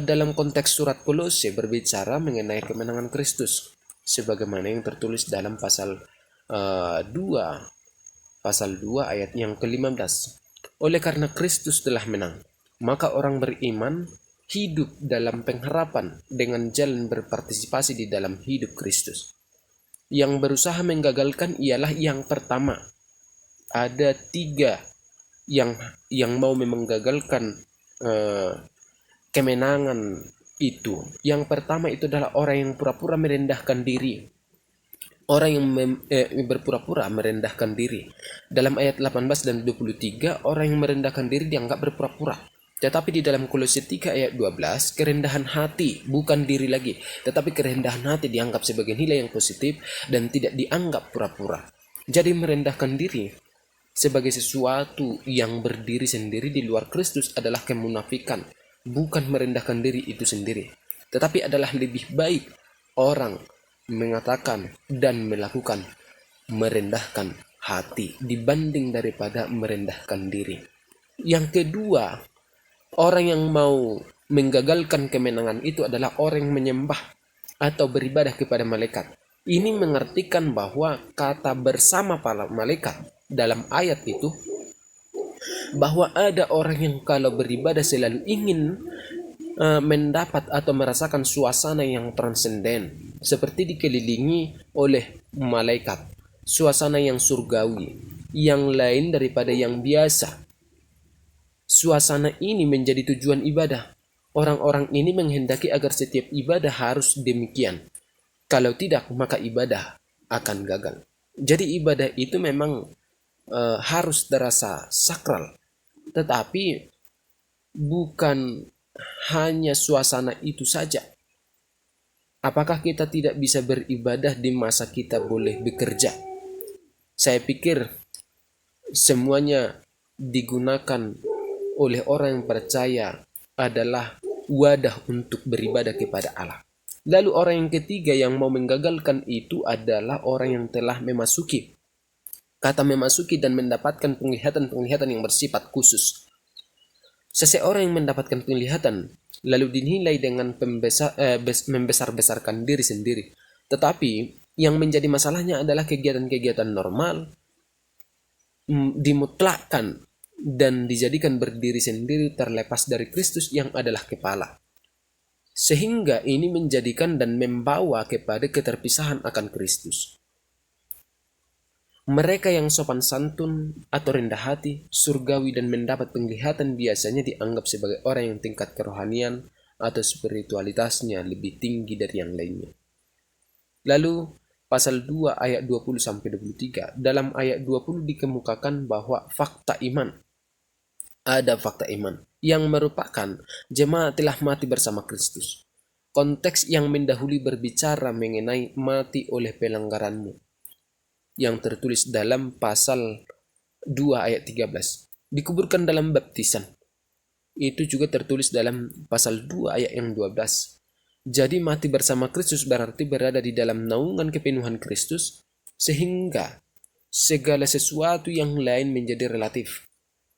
Speaker 2: Dalam konteks surat Kolose berbicara mengenai kemenangan Kristus, sebagaimana yang tertulis dalam pasal 2 ayat yang ke-15. Oleh karena Kristus telah menang, maka orang beriman hidup dalam pengharapan dengan jalan berpartisipasi di dalam hidup Kristus. Yang berusaha menggagalkan ialah yang pertama. Ada 3 yang mau menggagalkan kemenangan itu. Yang pertama itu adalah orang yang pura-pura merendahkan diri. Orang yang berpura-pura merendahkan diri. Dalam ayat 18 dan 23, orang yang merendahkan diri dianggap berpura-pura. Tetapi di dalam Kolose 3 ayat 12, kerendahan hati bukan diri lagi, tetapi kerendahan hati dianggap sebagai nilai yang positif dan tidak dianggap pura-pura. Jadi merendahkan diri sebagai sesuatu yang berdiri sendiri di luar Kristus adalah kemunafikan, bukan merendahkan diri itu sendiri, tetapi adalah lebih baik orang mengatakan dan melakukan merendahkan hati dibanding daripada merendahkan diri. Yang kedua, orang yang mau menggagalkan kemenangan itu adalah orang yang menyembah atau beribadah kepada malaikat. Ini mengartikan bahwa kata bersama para malaikat dalam ayat itu, bahwa ada orang yang kalau beribadah selalu ingin mendapat atau merasakan suasana yang transenden, seperti dikelilingi oleh malaikat, suasana yang surgawi, yang lain daripada yang biasa. Suasana ini menjadi tujuan ibadah. Orang-orang ini menghendaki agar setiap ibadah harus demikian. Kalau tidak, maka ibadah akan gagal. Jadi ibadah itu memang harus terasa sakral, tetapi bukan hanya suasana itu saja. Apakah kita tidak bisa beribadah di masa kita boleh bekerja? Saya pikir semuanya digunakan oleh orang yang percaya adalah wadah untuk beribadah kepada Allah. Lalu orang yang ketiga yang mau menggagalkan itu adalah orang yang telah memasuki. Kata memasuki dan mendapatkan penglihatan-penglihatan yang bersifat khusus. Seseorang yang mendapatkan penglihatan lalu dinilai dengan membesar-besarkan diri sendiri. Tetapi yang menjadi masalahnya adalah kegiatan-kegiatan normal dimutlakkan dan dijadikan berdiri sendiri terlepas dari Kristus yang adalah kepala. Sehingga ini menjadikan dan membawa kepada keterpisahan akan Kristus. Mereka yang sopan santun atau rendah hati, surgawi dan mendapat penglihatan biasanya dianggap sebagai orang yang tingkat kerohanian atau spiritualitasnya lebih tinggi dari yang lainnya. Lalu pasal 2 ayat 20-23, dalam ayat 20 dikemukakan bahwa fakta iman. Ada fakta iman yang merupakan jemaat telah mati bersama Kristus. Konteks yang mendahului berbicara mengenai mati oleh pelanggaranmu, yang tertulis dalam pasal 2 ayat 13. Dikuburkan dalam baptisan. Itu juga tertulis dalam pasal 2 ayat yang 12. Jadi mati bersama Kristus berarti berada di dalam naungan kepenuhan Kristus, sehingga segala sesuatu yang lain menjadi relatif.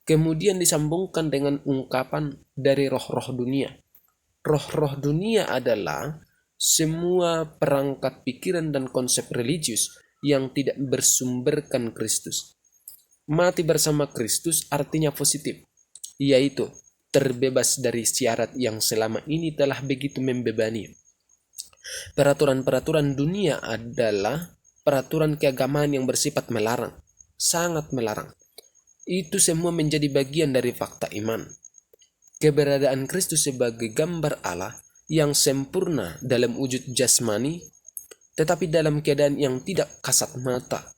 Speaker 2: Kemudian disambungkan dengan ungkapan dari roh-roh dunia. Roh-roh dunia adalah semua perangkat pikiran dan konsep religius yang tidak bersumberkan Kristus. Mati bersama Kristus artinya positif, yaitu terbebas dari syarat yang selama ini telah begitu membebani. Peraturan-peraturan dunia adalah peraturan keagamaan yang bersifat melarang, sangat melarang. Itu semua menjadi bagian dari fakta iman. Keberadaan Kristus sebagai gambar Allah yang sempurna dalam wujud jasmani, tetapi dalam keadaan yang tidak kasat mata.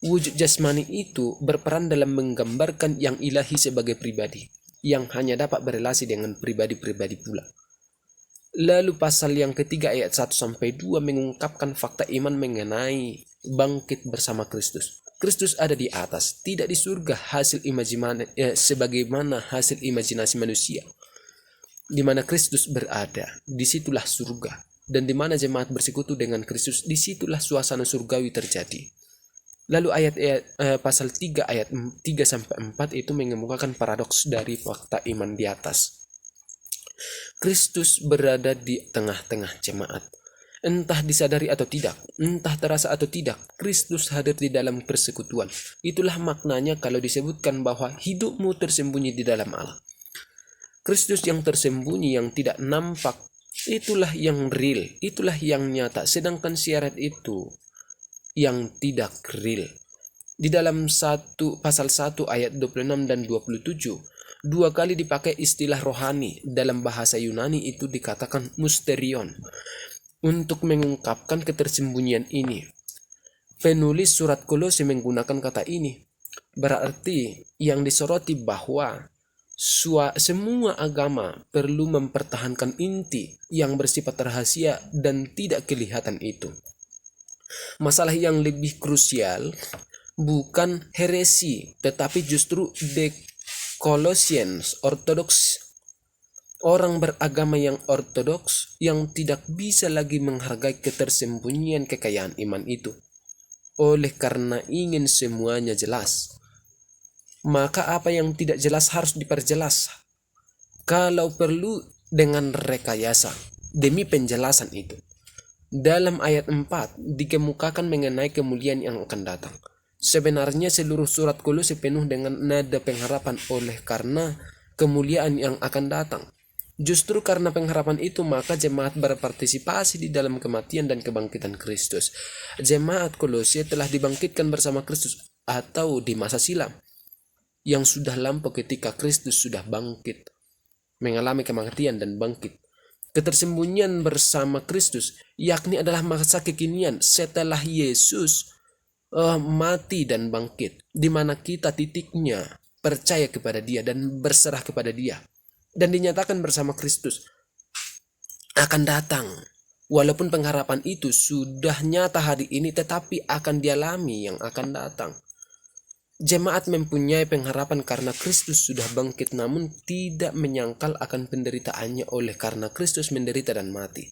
Speaker 2: Wujud jasmani itu berperan dalam menggambarkan yang ilahi sebagai pribadi, yang hanya dapat berelasi dengan pribadi-pribadi pula. Lalu pasal yang ketiga ayat 1-2 mengungkapkan fakta iman mengenai bangkit bersama Kristus. Kristus ada di atas, tidak di surga sebagaimana hasil imajinasi manusia. Di mana Kristus berada, disitulah surga. Dan di mana jemaat bersekutu dengan Kristus, disitulah suasana surgawi terjadi. Lalu pasal 3 ayat 3-4 itu mengemukakan paradoks dari fakta iman di atas. Kristus berada di tengah-tengah jemaat. Entah disadari atau tidak, entah terasa atau tidak, Kristus hadir di dalam persekutuan. Itulah maknanya kalau disebutkan bahwa hidupmu tersembunyi di dalam Allah. Kristus yang tersembunyi, yang tidak nampak, itulah yang real, itulah yang nyata. Sedangkan syarat itu yang tidak real. Di dalam pasal 1 ayat 26 dan 27, 2 kali dipakai istilah rohani. Dalam bahasa Yunani itu dikatakan mysterion, untuk mengungkapkan ketersembunyian ini. Penulis surat Kolose menggunakan kata ini. Berarti yang disoroti bahwa semua agama perlu mempertahankan inti yang bersifat rahasia dan tidak kelihatan itu. Masalah yang lebih krusial bukan heresi, tetapi justru the Colossians ortodoks, orang beragama yang ortodoks yang tidak bisa lagi menghargai ketersembunyian kekayaan iman itu. oleh karena ingin semuanya jelas. Maka apa yang tidak jelas harus diperjelas. Kalau perlu dengan rekayasa demi penjelasan itu. Dalam ayat 4 dikemukakan mengenai kemuliaan yang akan datang. Sebenarnya seluruh surat Kolose penuh dengan nada pengharapan oleh karena kemuliaan yang akan datang. Justru karena pengharapan itu maka jemaat berpartisipasi di dalam kematian dan kebangkitan Kristus. Jemaat Kolose telah dibangkitkan bersama Kristus atau di masa silam yang sudah lampau ketika Kristus sudah bangkit, mengalami kematian dan bangkit. Ketersembunyian bersama Kristus yakni adalah masa kekinian setelah Yesus mati dan bangkit, di mana kita titiknya percaya kepada Dia dan berserah kepada Dia. Dan dinyatakan bersama Kristus akan datang. Walaupun pengharapan itu sudah nyata hari ini, tetapi akan dialami yang akan datang. Jemaat mempunyai pengharapan karena Kristus sudah bangkit, namun tidak menyangkal akan penderitaannya oleh karena Kristus menderita dan mati.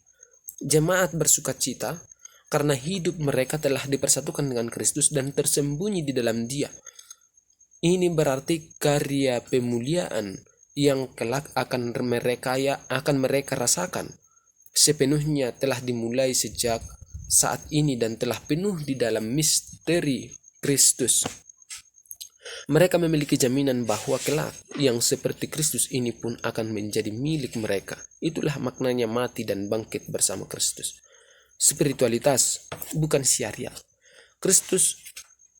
Speaker 2: Jemaat bersuka cita karena hidup mereka telah dipersatukan dengan Kristus dan tersembunyi di dalam Dia. Ini berarti karya pemuliaan yang kelak akan mereka rasakan sepenuhnya telah dimulai sejak saat ini dan telah penuh di dalam misteri Kristus. Mereka memiliki jaminan bahwa kelak yang seperti Kristus ini pun akan menjadi milik mereka. Itulah maknanya mati dan bangkit bersama Kristus. Spiritualitas bukan syariat. Kristus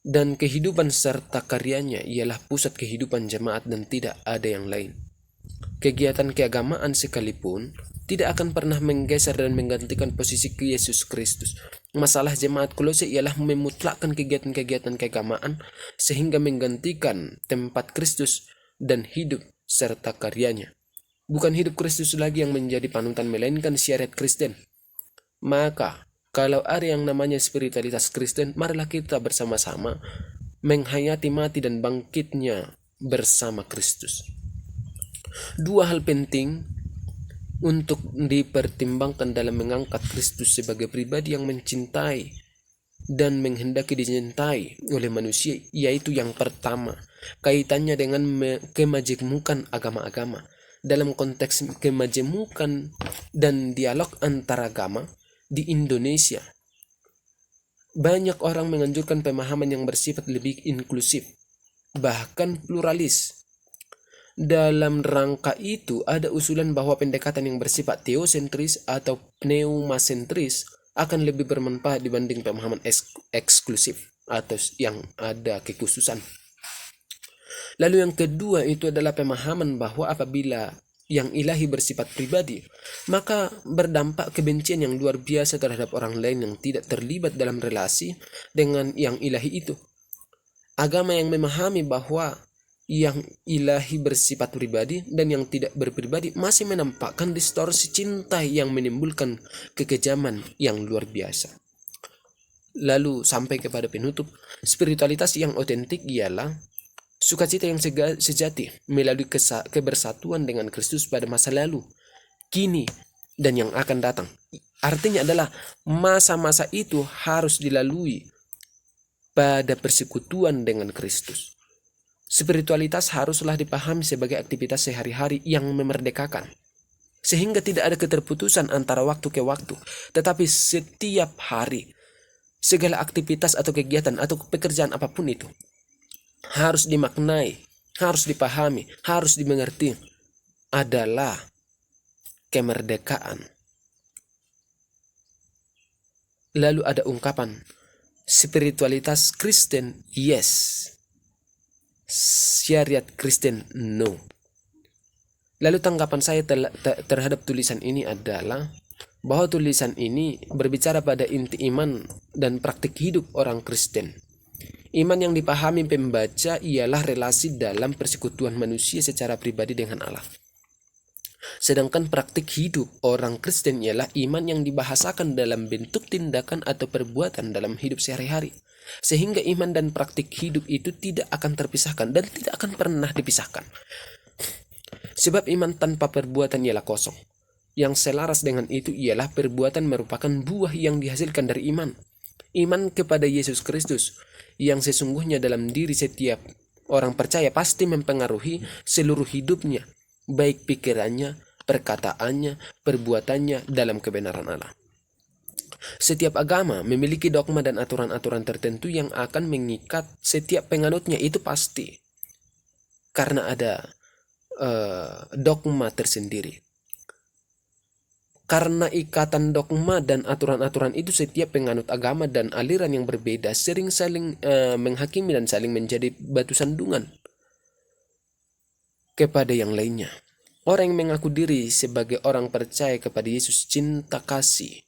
Speaker 2: dan kehidupan serta karyanya ialah pusat kehidupan jemaat dan tidak ada yang lain. Kegiatan keagamaan sekalipun tidak akan pernah menggeser dan menggantikan posisi Yesus Kristus. Masalah jemaat Kolose ialah memutlakkan kegiatan-kegiatan keagamaan sehingga menggantikan tempat Kristus dan hidup serta karyanya. Bukan hidup Kristus lagi yang menjadi panutan, melainkan syariat Kristen. Maka kalau ada yang namanya spiritualitas Kristen, marilah kita bersama-sama menghayati mati dan bangkitnya bersama Kristus. Dua hal penting untuk dipertimbangkan dalam mengangkat Kristus sebagai pribadi yang mencintai dan menghendaki dicintai oleh manusia, yaitu yang pertama, kaitannya dengan kemajemukan agama-agama. Dalam konteks kemajemukan dan dialog antar agama di Indonesia, banyak orang menganjurkan pemahaman yang bersifat lebih inklusif, bahkan pluralis. Dalam rangka itu ada usulan bahwa pendekatan yang bersifat teosentris atau pneumasentris akan lebih bermanfaat dibanding pemahaman eksklusif atau yang ada kekhususan. Lalu yang kedua itu adalah pemahaman bahwa apabila yang ilahi bersifat pribadi, maka berdampak kebencian yang luar biasa terhadap orang lain yang tidak terlibat dalam relasi dengan yang ilahi itu. Agama yang memahami bahwa yang ilahi bersifat pribadi dan yang tidak berpribadi masih menampakkan distorsi cinta yang menimbulkan kekejaman yang luar biasa. Lalu sampai kepada penutup, spiritualitas yang otentik ialah sukacita yang sejati melalui kebersatuan dengan Kristus pada masa lalu, kini, dan yang akan datang. Artinya adalah masa-masa itu harus dilalui pada persekutuan dengan Kristus. Spiritualitas haruslah dipahami sebagai aktivitas sehari-hari yang memerdekakan, sehingga tidak ada keterputusan antara waktu ke waktu, tetapi setiap hari, segala aktivitas atau kegiatan atau pekerjaan apapun itu, harus dimaknai, harus dipahami, harus dimengerti, adalah kemerdekaan. Lalu ada ungkapan, spiritualitas Kristen, yes. Syariat Kristen, no. Lalu tanggapan saya terhadap tulisan ini adalah bahwa tulisan ini berbicara pada inti iman dan praktik hidup orang Kristen. Iman yang dipahami pembaca ialah relasi dalam persekutuan manusia secara pribadi dengan Allah. Sedangkan praktik hidup orang Kristen ialah iman yang dibahasakan dalam bentuk tindakan atau perbuatan dalam hidup sehari-hari. Sehingga iman dan praktik hidup itu tidak akan terpisahkan dan tidak akan pernah dipisahkan. Sebab iman tanpa perbuatan ialah kosong. Yang selaras dengan itu ialah perbuatan merupakan buah yang dihasilkan dari iman. Iman kepada Yesus Kristus yang sesungguhnya dalam diri setiap orang percaya pasti mempengaruhi seluruh hidupnya, baik pikirannya, perkataannya, perbuatannya dalam kebenaran Allah. Setiap agama memiliki dogma dan aturan-aturan tertentu yang akan mengikat setiap penganutnya, itu pasti. Karena ada dogma tersendiri. Karena ikatan dogma dan aturan-aturan itu, setiap penganut agama dan aliran yang berbeda sering saling menghakimi dan saling menjadi batu sandungan kepada yang lainnya. Orang yang mengaku diri sebagai orang percaya kepada Yesus cinta kasih,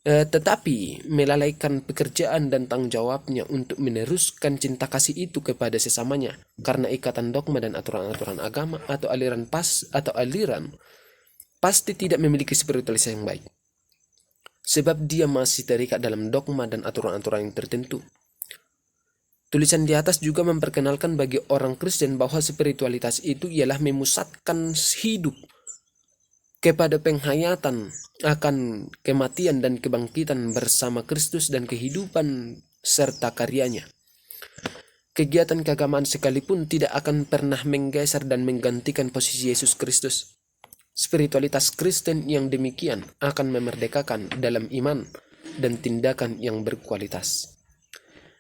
Speaker 2: tetapi melalaikan pekerjaan dan tanggung jawabnya untuk meneruskan cinta kasih itu kepada sesamanya karena ikatan dogma dan aturan-aturan agama atau aliran pasti tidak memiliki spiritualitas yang baik, sebab dia masih terikat dalam dogma dan aturan-aturan yang tertentu. Tulisan di atas juga memperkenalkan bagi orang Kristen bahwa spiritualitas itu ialah memusatkan hidup kepada penghayatan akan kematian dan kebangkitan bersama Kristus dan kehidupan serta karyanya. Kegiatan keagamaan sekalipun tidak akan pernah menggeser dan menggantikan posisi Yesus Kristus. Spiritualitas Kristen yang demikian akan memerdekakan dalam iman dan tindakan yang berkualitas.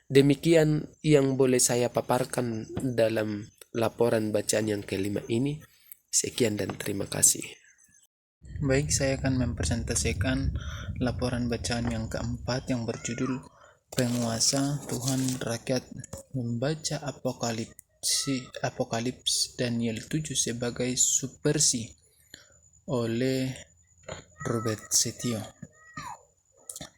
Speaker 2: Demikian yang boleh saya paparkan dalam laporan bacaan yang kelima ini. Sekian dan terima kasih.
Speaker 1: Baik, saya akan mempresentasikan laporan bacaan yang keempat yang berjudul Penguasa Tuhan Rakyat. Membaca Apokalips Daniel 7 sebagai subversi oleh Robert Setio.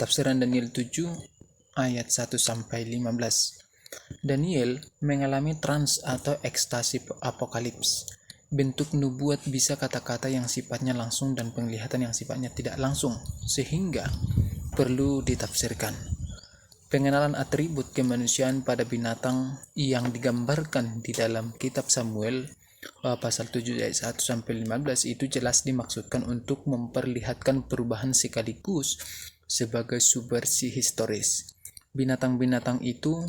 Speaker 1: Tafsiran Daniel 7 ayat 1 sampai 15. Daniel mengalami trans atau ekstasi apokalips. Bentuk nubuat bisa kata-kata yang sifatnya langsung dan penglihatan yang sifatnya tidak langsung, sehingga perlu ditafsirkan. Pengenalan atribut kemanusiaan pada binatang yang digambarkan di dalam kitab Samuel pasal 7 ayat 1 sampai 15 itu jelas dimaksudkan untuk memperlihatkan perubahan sekaligus sebagai subversi historis. Binatang-binatang itu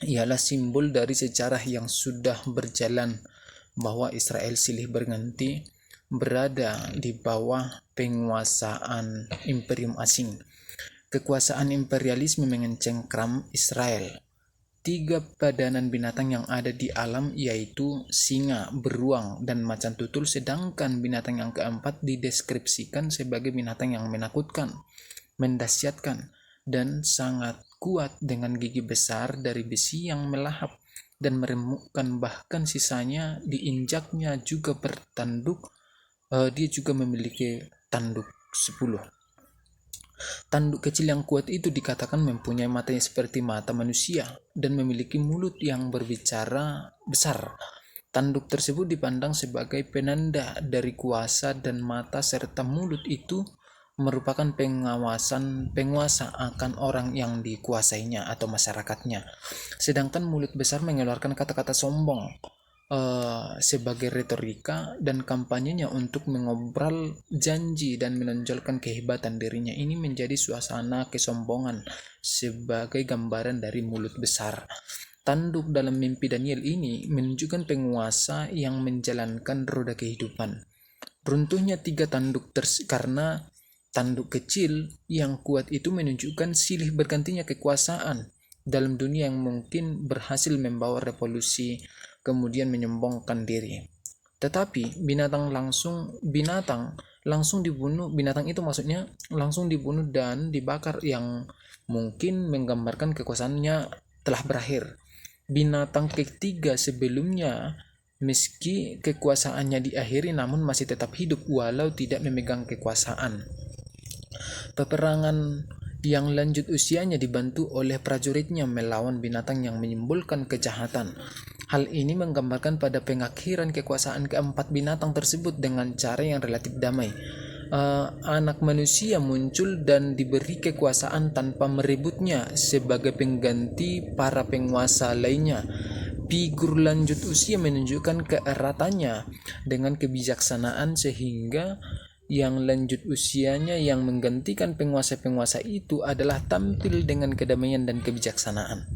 Speaker 1: ialah simbol dari sejarah yang sudah berjalan bahwa Israel silih berganti berada di bawah penguasaan imperium asing. Kekuasaan imperialisme mengencengkram Israel. 3 padanan binatang yang ada di alam yaitu singa, beruang, dan macan tutul, sedangkan binatang yang keempat dideskripsikan sebagai binatang yang menakutkan, mendahsyatkan, dan sangat kuat dengan gigi besar dari besi yang melahap dan meremukkan, bahkan sisanya diinjaknya juga bertanduk. Dia juga memiliki tanduk 10. Tanduk kecil yang kuat itu dikatakan mempunyai matanya seperti mata manusia dan memiliki mulut yang berbicara besar. Tanduk tersebut dipandang sebagai penanda dari kuasa, dan mata serta mulut itu merupakan penguasa akan orang yang dikuasainya atau masyarakatnya. Sedangkan mulut besar mengeluarkan kata-kata sombong sebagai retorika dan kampanyenya untuk mengobrol janji dan menonjolkan kehebatan dirinya. Ini menjadi suasana kesombongan sebagai gambaran dari mulut besar. Tanduk dalam mimpi Daniel ini menunjukkan penguasa yang menjalankan roda kehidupan. Runtuhnya 3 tanduk karena tanduk kecil yang kuat itu menunjukkan silih bergantinya kekuasaan dalam dunia yang mungkin berhasil membawa revolusi kemudian menyombongkan diri. Tetapi binatang langsung dibunuh, binatang itu maksudnya langsung dibunuh dan dibakar, yang mungkin menggambarkan kekuasaannya telah berakhir. Binatang ketiga sebelumnya meski kekuasaannya diakhiri namun masih tetap hidup walau tidak memegang kekuasaan. Peperangan yang lanjut usianya dibantu oleh prajuritnya melawan binatang yang menyimbolkan kejahatan. Hal ini menggambarkan pada pengakhiran kekuasaan keempat binatang tersebut dengan cara yang relatif damai. Anak manusia muncul dan diberi kekuasaan tanpa merebutnya sebagai pengganti para penguasa lainnya. Figur lanjut usia menunjukkan keeratannya dengan kebijaksanaan sehingga yang lanjut usianya yang menggantikan penguasa-penguasa itu adalah tampil dengan kedamaian dan kebijaksanaan.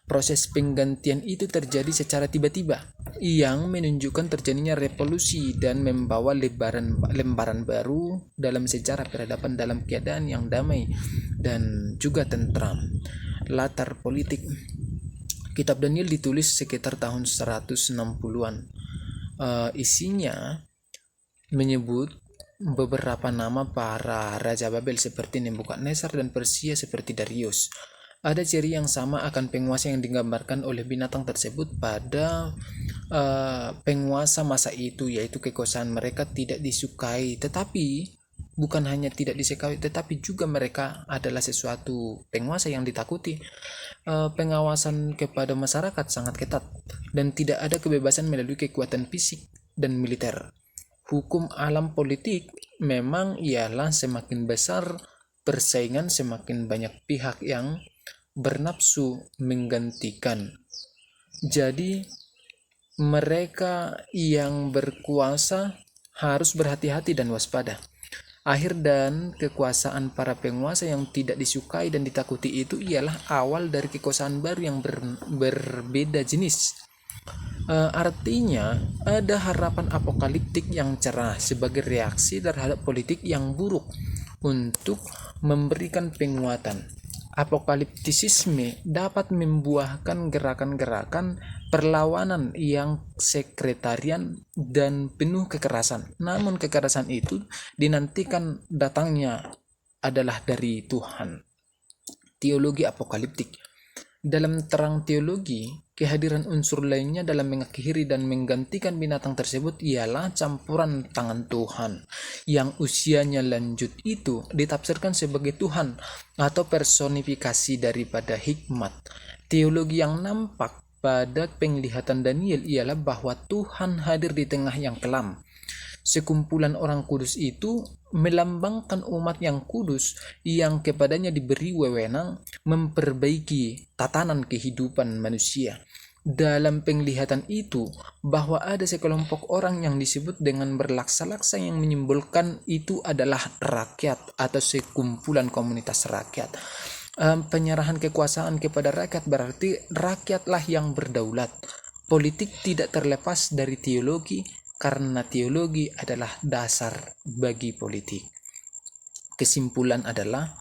Speaker 1: Proses penggantian itu terjadi secara tiba-tiba, yang menunjukkan terjadinya revolusi dan membawa lembaran baru dalam sejarah peradaban dalam keadaan yang damai dan juga tentram. Latar politik Kitab Daniel ditulis sekitar tahun 160-an. Isinya menyebut beberapa nama para raja Babel seperti Nebukadnezar dan Persia seperti Darius. Ada ciri yang sama akan penguasa yang digambarkan oleh binatang tersebut pada penguasa masa itu, yaitu kekuasaan mereka tidak disukai, tetapi bukan hanya tidak disukai, tetapi juga mereka adalah sesuatu penguasa yang ditakuti. Pengawasan kepada masyarakat sangat ketat dan tidak ada kebebasan melalui kekuatan fisik dan militer. Hukum alam politik memang ialah semakin besar persaingan, semakin banyak pihak yang bernafsu menggantikan. Jadi mereka yang berkuasa harus berhati-hati dan waspada. Akhir dan kekuasaan para penguasa yang tidak disukai dan ditakuti itu ialah awal dari kekuasaan baru yang berbeda jenis. Artinya ada harapan apokaliptik yang cerah sebagai reaksi terhadap politik yang buruk untuk memberikan penguatan. Apokaliptisisme dapat membuahkan gerakan-gerakan perlawanan yang sekretarian dan penuh kekerasan. Namun kekerasan itu dinantikan datangnya adalah dari Tuhan. Teologi apokaliptik. Dalam terang teologi, kehadiran unsur lainnya dalam mengakhiri dan menggantikan binatang tersebut ialah campuran tangan Tuhan. Yang usianya lanjut itu ditafsirkan sebagai Tuhan atau personifikasi daripada hikmat. Teologi yang nampak pada penglihatan Daniel ialah bahwa Tuhan hadir di tengah yang kelam. Sekumpulan orang kudus itu melambangkan umat yang kudus yang kepadanya diberi wewenang memperbaiki tatanan kehidupan manusia. Dalam penglihatan itu, bahwa ada sekelompok orang yang disebut dengan berlaksa-laksa yang menyimbolkan itu adalah rakyat atau sekumpulan komunitas rakyat. Penyerahan kekuasaan kepada rakyat berarti rakyatlah yang berdaulat. Politik tidak terlepas dari teologi, karena teologi adalah dasar bagi politik. Kesimpulan adalah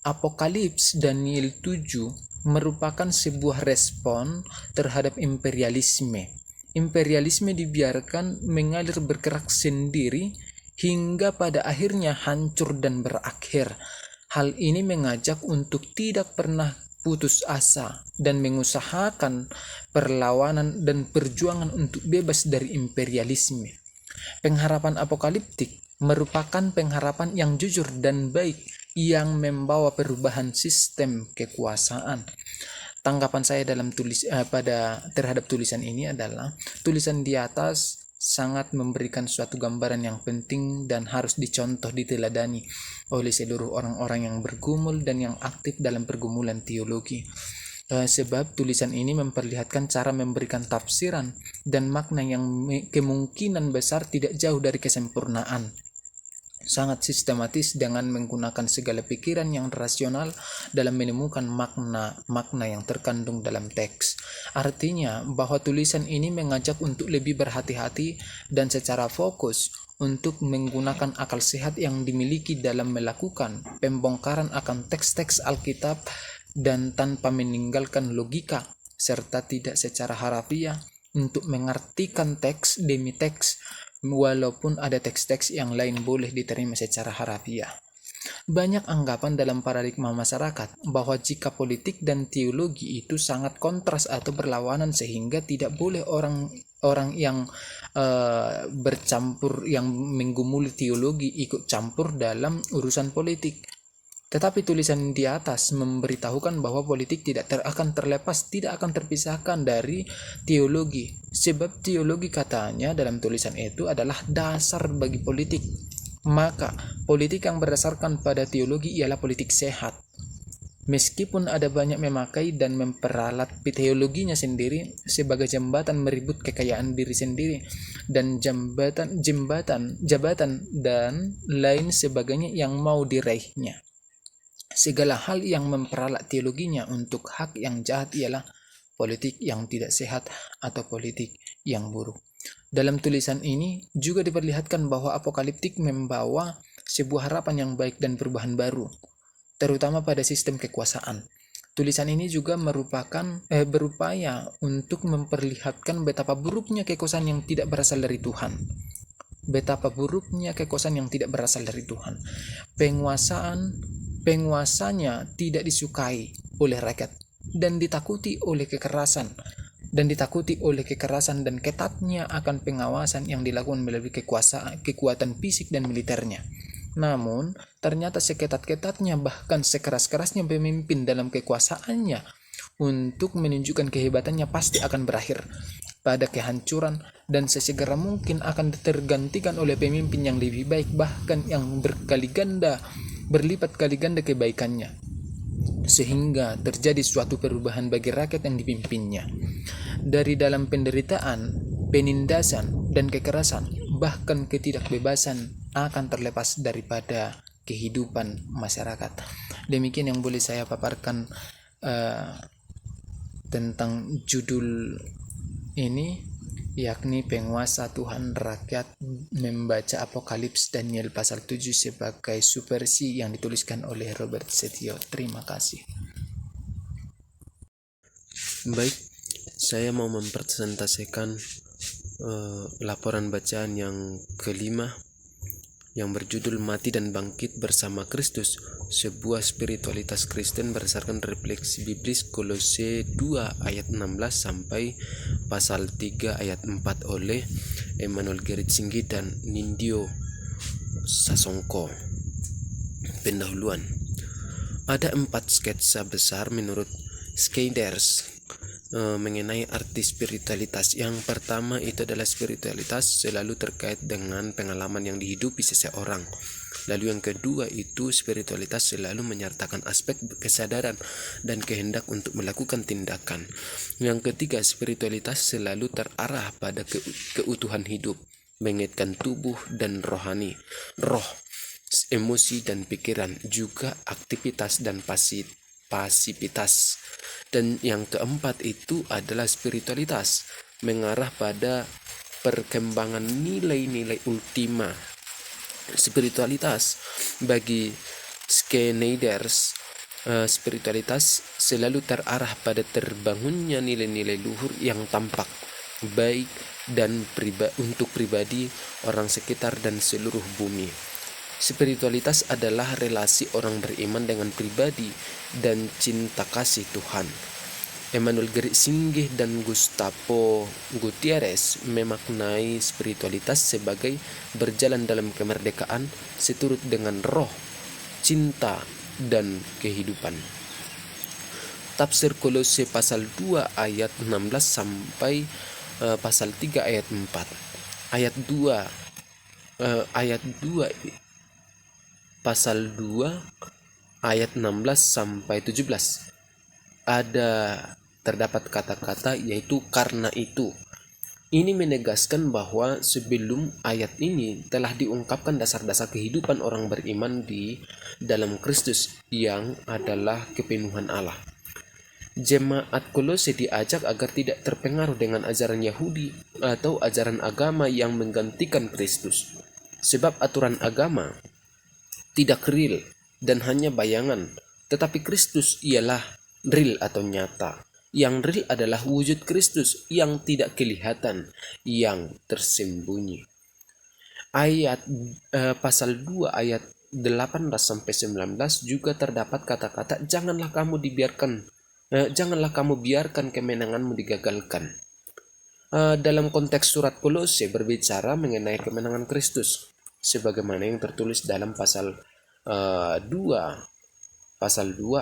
Speaker 1: Apokalips Daniel 7 merupakan sebuah respon terhadap imperialisme. Imperialisme dibiarkan mengalir bergerak sendiri hingga pada akhirnya hancur dan berakhir. Hal ini mengajak untuk tidak pernah putus asa dan mengusahakan perlawanan dan perjuangan untuk bebas dari imperialisme. Pengharapan apokaliptik merupakan pengharapan yang jujur dan baik yang membawa perubahan sistem kekuasaan. Tanggapan saya dalam terhadap tulisan ini adalah tulisan di atas sangat memberikan suatu gambaran yang penting dan harus dicontoh diteladani oleh seluruh orang-orang yang bergumul dan yang aktif dalam pergumulan teologi. Sebab tulisan ini memperlihatkan cara memberikan tafsiran dan makna yang kemungkinan besar tidak jauh dari kesempurnaan. Sangat sistematis dengan menggunakan segala pikiran yang rasional dalam menemukan makna yang terkandung dalam teks. Artinya bahwa tulisan ini mengajak untuk lebih berhati-hati dan secara fokus untuk menggunakan akal sehat yang dimiliki dalam melakukan pembongkaran akan teks-teks Alkitab dan tanpa meninggalkan logika serta tidak secara harafiah untuk mengartikan teks demi teks, walaupun ada teks-teks yang lain boleh diterima secara harafiah. Banyak anggapan dalam paradigma masyarakat bahwa jika politik dan teologi itu sangat kontras atau berlawanan sehingga tidak boleh orang yang bercampur, yang menggumuli teologi ikut campur dalam urusan politik. Tetapi tulisan di atas memberitahukan bahwa politik tidak akan terlepas, tidak akan terpisahkan dari teologi. Sebab teologi katanya dalam tulisan itu adalah dasar bagi politik. Maka politik yang berdasarkan pada teologi ialah politik sehat. Meskipun ada banyak memakai dan memperalat teologinya sendiri sebagai jembatan meribut kekayaan diri sendiri dan jabatan dan lain sebagainya yang mau diraihnya. Segala hal yang memperalat teologinya untuk hak yang jahat ialah politik yang tidak sehat atau politik yang buruk. Dalam tulisan ini juga diperlihatkan bahwa apokaliptik membawa sebuah harapan yang baik dan perubahan baru, terutama pada sistem kekuasaan. Tulisan ini juga berupaya untuk memperlihatkan betapa buruknya kekuasaan yang tidak berasal dari Tuhan. Betapa buruknya kekuasaan yang tidak berasal dari Tuhan. Penguasanya tidak disukai oleh rakyat dan ditakuti oleh kekerasan dan ketatnya akan pengawasan yang dilakukan melalui kekuatan fisik dan militernya. Namun, ternyata seketat-ketatnya bahkan sekeras-kerasnya pemimpin dalam kekuasaannya untuk menunjukkan kehebatannya pasti akan berakhir pada kehancuran dan sesegera mungkin akan tergantikan oleh pemimpin yang lebih baik, bahkan yang berlipat kali ganda kebaikannya, sehingga terjadi suatu perubahan bagi rakyat yang dipimpinnya. Dari dalam penderitaan, penindasan, dan kekerasan, bahkan ketidakbebasan akan terlepas daripada kehidupan masyarakat. Demikian yang boleh saya paparkan tentang judul ini, yakni penguasa Tuhan rakyat membaca Apokalips Daniel pasal 7 sebagai subversi yang dituliskan oleh Robert Setio. Terima kasih.
Speaker 2: Baik, saya mau mempresentasikan laporan bacaan yang kelima yang berjudul Mati dan Bangkit Bersama Kristus, sebuah spiritualitas Kristen berdasarkan refleksi biblis Kolose 2 ayat 16 sampai pasal 3 ayat 4 oleh Emmanuel Geritsinggi dan Nindyo Sasongko. Pendahuluan. Ada 4 sketsa besar menurut Skyders mengenai arti spiritualitas. Yang pertama itu adalah spiritualitas selalu terkait dengan pengalaman yang dihidupi seseorang. Lalu yang kedua itu spiritualitas selalu menyertakan aspek kesadaran dan kehendak untuk melakukan tindakan. Yang ketiga, spiritualitas selalu terarah pada keutuhan hidup, mengaitkan tubuh dan rohani, roh, emosi dan pikiran, juga aktivitas dan pasivitas. Dan yang keempat itu adalah spiritualitas mengarah pada perkembangan nilai-nilai ultima. Spiritualitas bagi Skyders, spiritualitas selalu terarah pada terbangunnya nilai-nilai luhur yang tampak baik dan untuk pribadi, orang sekitar dan seluruh bumi. Spiritualitas adalah relasi orang beriman dengan pribadi dan cinta kasih Tuhan. Emmanuel Geritsinggi dan Gustavo Gutierrez memaknai spiritualitas sebagai berjalan dalam kemerdekaan seturut dengan roh, cinta, dan kehidupan. Tafsir Kolose pasal 2 ayat 16 sampai pasal 3 ayat 4. Ayat 2 pasal 2 ayat 16 sampai 17 terdapat kata-kata yaitu karena itu. Ini menegaskan bahwa sebelum ayat ini telah diungkapkan dasar-dasar kehidupan orang beriman di dalam Kristus yang adalah kepenuhan Allah. Jemaat Kolose diajak agar tidak terpengaruh dengan ajaran Yahudi atau ajaran agama yang menggantikan Kristus, sebab aturan agama tidak real dan hanya bayangan, tetapi Kristus ialah real atau nyata. Yang real adalah wujud Kristus yang tidak kelihatan, yang tersembunyi. Pasal 2 ayat 18 sampai 19 juga terdapat kata-kata janganlah kamu biarkan kemenanganmu digagalkan. Dalam konteks surat Kolose berbicara mengenai kemenangan Kristus, sebagaimana yang tertulis dalam pasal 2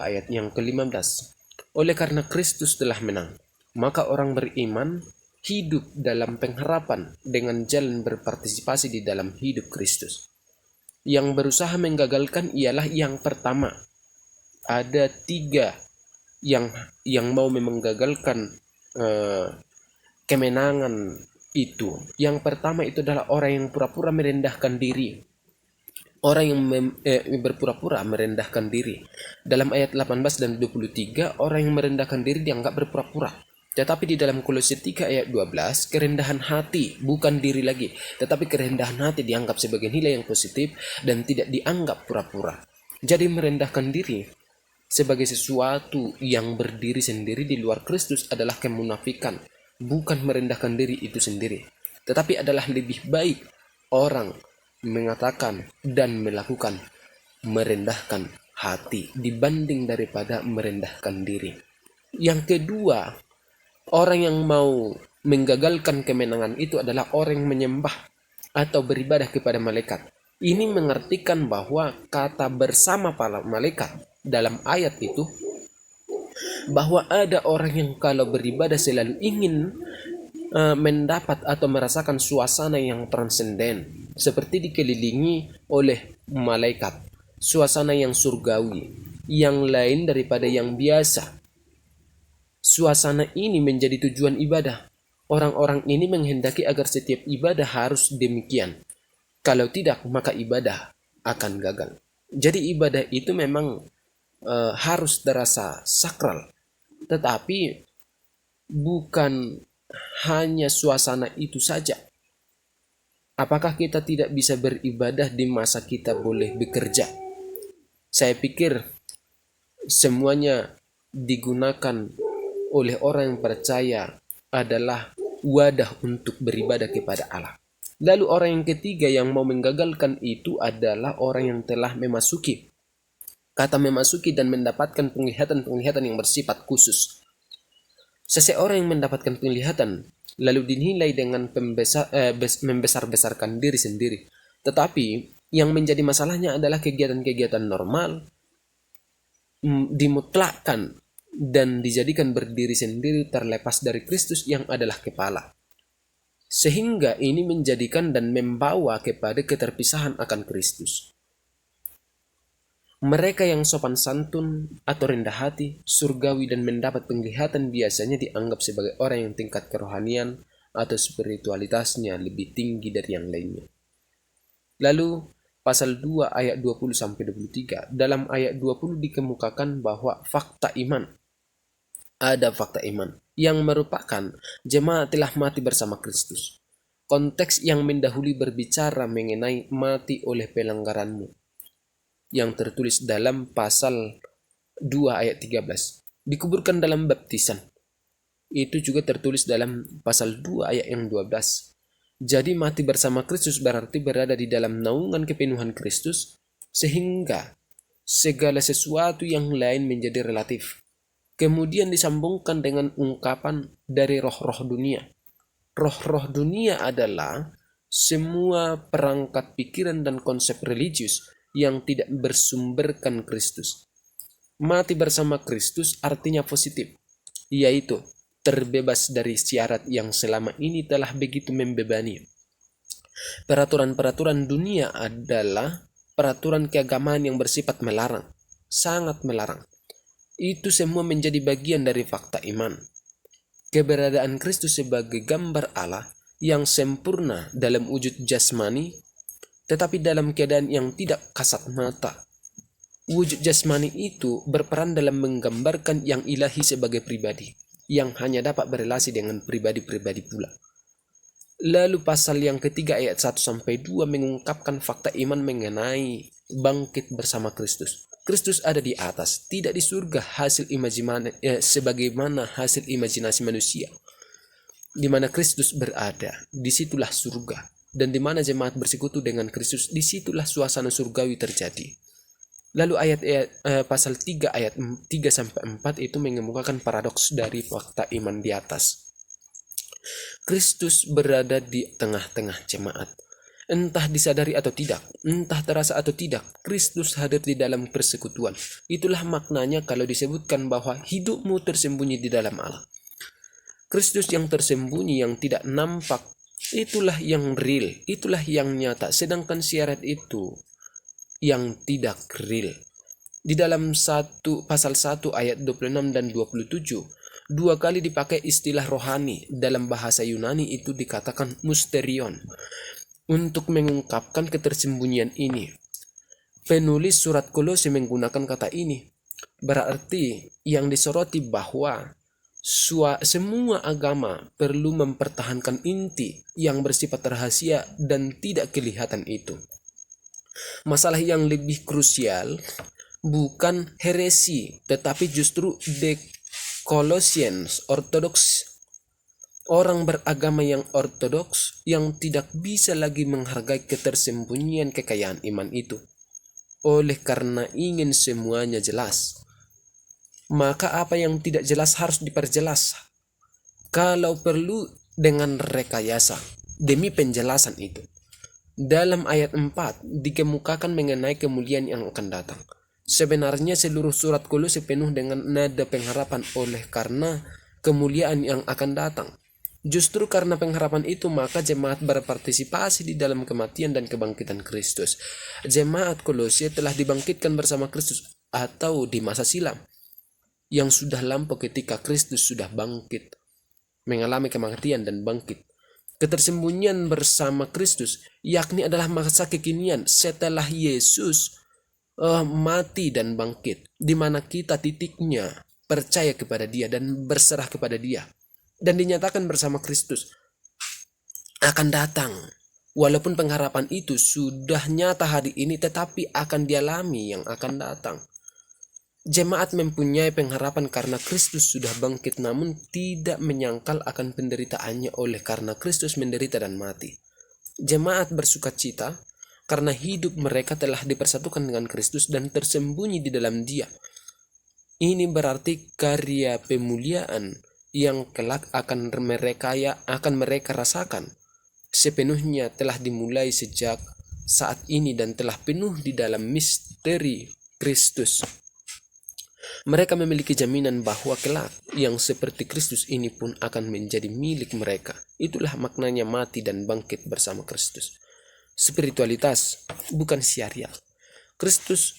Speaker 2: ayat yang ke-15. Oleh karena Kristus telah menang, maka orang beriman hidup dalam pengharapan dengan jalan berpartisipasi di dalam hidup Kristus. Yang berusaha menggagalkan ialah yang pertama, ada 3 yang mau menggagalkan kemenangan itu. Yang pertama itu adalah orang yang pura-pura merendahkan diri. Orang yang berpura-pura merendahkan diri. Dalam ayat 18 dan 23, orang yang merendahkan diri dianggap berpura-pura. Tetapi di dalam Kolose 3 ayat 12, kerendahan hati bukan diri lagi, tetapi kerendahan hati dianggap sebagai nilai yang positif dan tidak dianggap pura-pura. Jadi merendahkan diri sebagai sesuatu yang berdiri sendiri di luar Kristus adalah kemunafikan. Bukan merendahkan diri itu sendiri, tetapi adalah lebih baik orang mengatakan dan melakukan merendahkan hati dibanding daripada merendahkan diri. Yang kedua, orang yang mau menggagalkan kemenangan itu adalah orang yang menyembah atau beribadah kepada malaikat. Ini mengartikan bahwa kata bersama para malaikat dalam ayat itu, bahwa ada orang yang kalau beribadah selalu ingin mendapat atau merasakan suasana yang transenden, seperti dikelilingi oleh malaikat, suasana yang surgawi, yang lain daripada yang biasa. Suasana ini menjadi tujuan ibadah. Orang-orang ini menghendaki agar setiap ibadah harus demikian. Kalau tidak, maka ibadah akan gagal. Jadi ibadah itu memang harus terasa sakral, tetapi bukan hanya suasana itu saja. Apakah kita tidak bisa beribadah di masa kita boleh bekerja? Saya pikir semuanya digunakan oleh orang yang percaya adalah wadah untuk beribadah kepada Allah. Lalu orang yang ketiga yang mau menggagalkan itu adalah orang yang telah memasuki. Kata memasuki dan mendapatkan penglihatan-penglihatan yang bersifat khusus. Seseorang yang mendapatkan penglihatan lalu dinilai dengan membesar-besarkan diri sendiri. Tetapi yang menjadi masalahnya adalah kegiatan-kegiatan normal dimutlakkan dan dijadikan berdiri sendiri terlepas dari Kristus yang adalah kepala. Sehingga ini menjadikan dan membawa kepada keterpisahan akan Kristus. Mereka yang sopan santun atau rendah hati, surgawi dan mendapat penglihatan biasanya dianggap sebagai orang yang tingkat kerohanian atau spiritualitasnya lebih tinggi dari yang lainnya. Lalu pasal 2 ayat 20-23, dalam ayat 20 dikemukakan bahwa fakta iman. Ada fakta iman yang merupakan jemaat telah mati bersama Kristus. Konteks yang mendahului berbicara mengenai mati oleh pelanggaranmu, yang tertulis dalam pasal 2 ayat 13. Dikuburkan dalam baptisan. Itu juga tertulis dalam pasal 2 ayat yang 12. Jadi mati bersama Kristus berarti berada di dalam naungan kepenuhan Kristus, sehingga segala sesuatu yang lain menjadi relatif. Kemudian disambungkan dengan ungkapan dari roh-roh dunia. Roh-roh dunia adalah semua perangkat pikiran dan konsep religius yang tidak bersumberkan Kristus. Mati bersama Kristus artinya positif, yaitu terbebas dari syarat yang selama ini telah begitu membebani. Peraturan-peraturan dunia adalah peraturan keagamaan yang bersifat melarang, sangat melarang. Itu semua menjadi bagian dari fakta iman. Keberadaan Kristus sebagai gambar Allah yang sempurna dalam wujud jasmani, tetapi dalam keadaan yang tidak kasat mata. Wujud jasmani itu berperan dalam menggambarkan yang ilahi sebagai pribadi, yang hanya dapat berelasi dengan pribadi-pribadi pula. Lalu pasal yang ketiga ayat 1-2 mengungkapkan fakta iman mengenai bangkit bersama Kristus. Kristus ada di atas, tidak di surga sebagaimana hasil imajinasi manusia. Di mana Kristus berada, disitulah surga. Dan di mana jemaat bersekutu dengan Kristus, disitulah suasana surgawi terjadi. Lalu pasal 3 ayat 3-4 itu mengemukakan paradoks dari fakta iman di atas. Kristus berada di tengah-tengah jemaat. Entah disadari atau tidak, entah terasa atau tidak, Kristus hadir di dalam persekutuan. Itulah maknanya kalau disebutkan bahwa hidupmu tersembunyi di dalam Allah. Kristus yang tersembunyi, yang tidak nampak, itulah yang real, itulah yang nyata. Sedangkan syarat itu yang tidak real. Di dalam pasal 1 ayat 26 dan 27, 2 kali dipakai istilah rohani. Dalam bahasa Yunani itu dikatakan mysterion untuk mengungkapkan ketersembunyian ini. Penulis surat Kolose menggunakan kata ini. Berarti yang disoroti bahwa semua agama perlu mempertahankan inti yang bersifat rahasia dan tidak kelihatan itu. Masalah yang lebih krusial bukan heresi, tetapi justru the Colossians ortodoks, orang beragama yang ortodoks yang tidak bisa lagi menghargai ketersembunyian kekayaan iman itu. Oleh karena ingin semuanya jelas, maka apa yang tidak jelas harus diperjelas. Kalau perlu dengan rekayasa demi penjelasan itu. Dalam ayat 4 dikemukakan mengenai kemuliaan yang akan datang. Sebenarnya seluruh surat Kolose penuh dengan nada pengharapan oleh karena kemuliaan yang akan datang. Justru karena pengharapan itu maka jemaat berpartisipasi di dalam kematian dan kebangkitan Kristus. Jemaat Kolose telah dibangkitkan bersama Kristus atau di masa silam yang sudah lampau ketika Kristus sudah bangkit, mengalami kematian dan bangkit. Ketersembunyian bersama Kristus yakni adalah masa kekinian setelah Yesus mati dan bangkit, di mana kita titiknya percaya kepada Dia dan berserah kepada Dia, dan dinyatakan bersama Kristus akan datang. Walaupun pengharapan itu sudah nyata hari ini, tetapi akan dialami yang akan datang. Jemaat mempunyai pengharapan karena Kristus sudah bangkit, namun tidak menyangkal akan penderitaannya oleh karena Kristus menderita dan mati. Jemaat bersukacita karena hidup mereka telah dipersatukan dengan Kristus dan tersembunyi di dalam Dia. Ini berarti karya pemuliaan yang kelak akan mereka rasakan sepenuhnya telah dimulai sejak saat ini dan telah penuh di dalam misteri Kristus. Mereka memiliki jaminan bahwa kelak yang seperti Kristus ini pun akan menjadi milik mereka. Itulah maknanya mati dan bangkit bersama Kristus. Spiritualitas bukan syariat. Kristus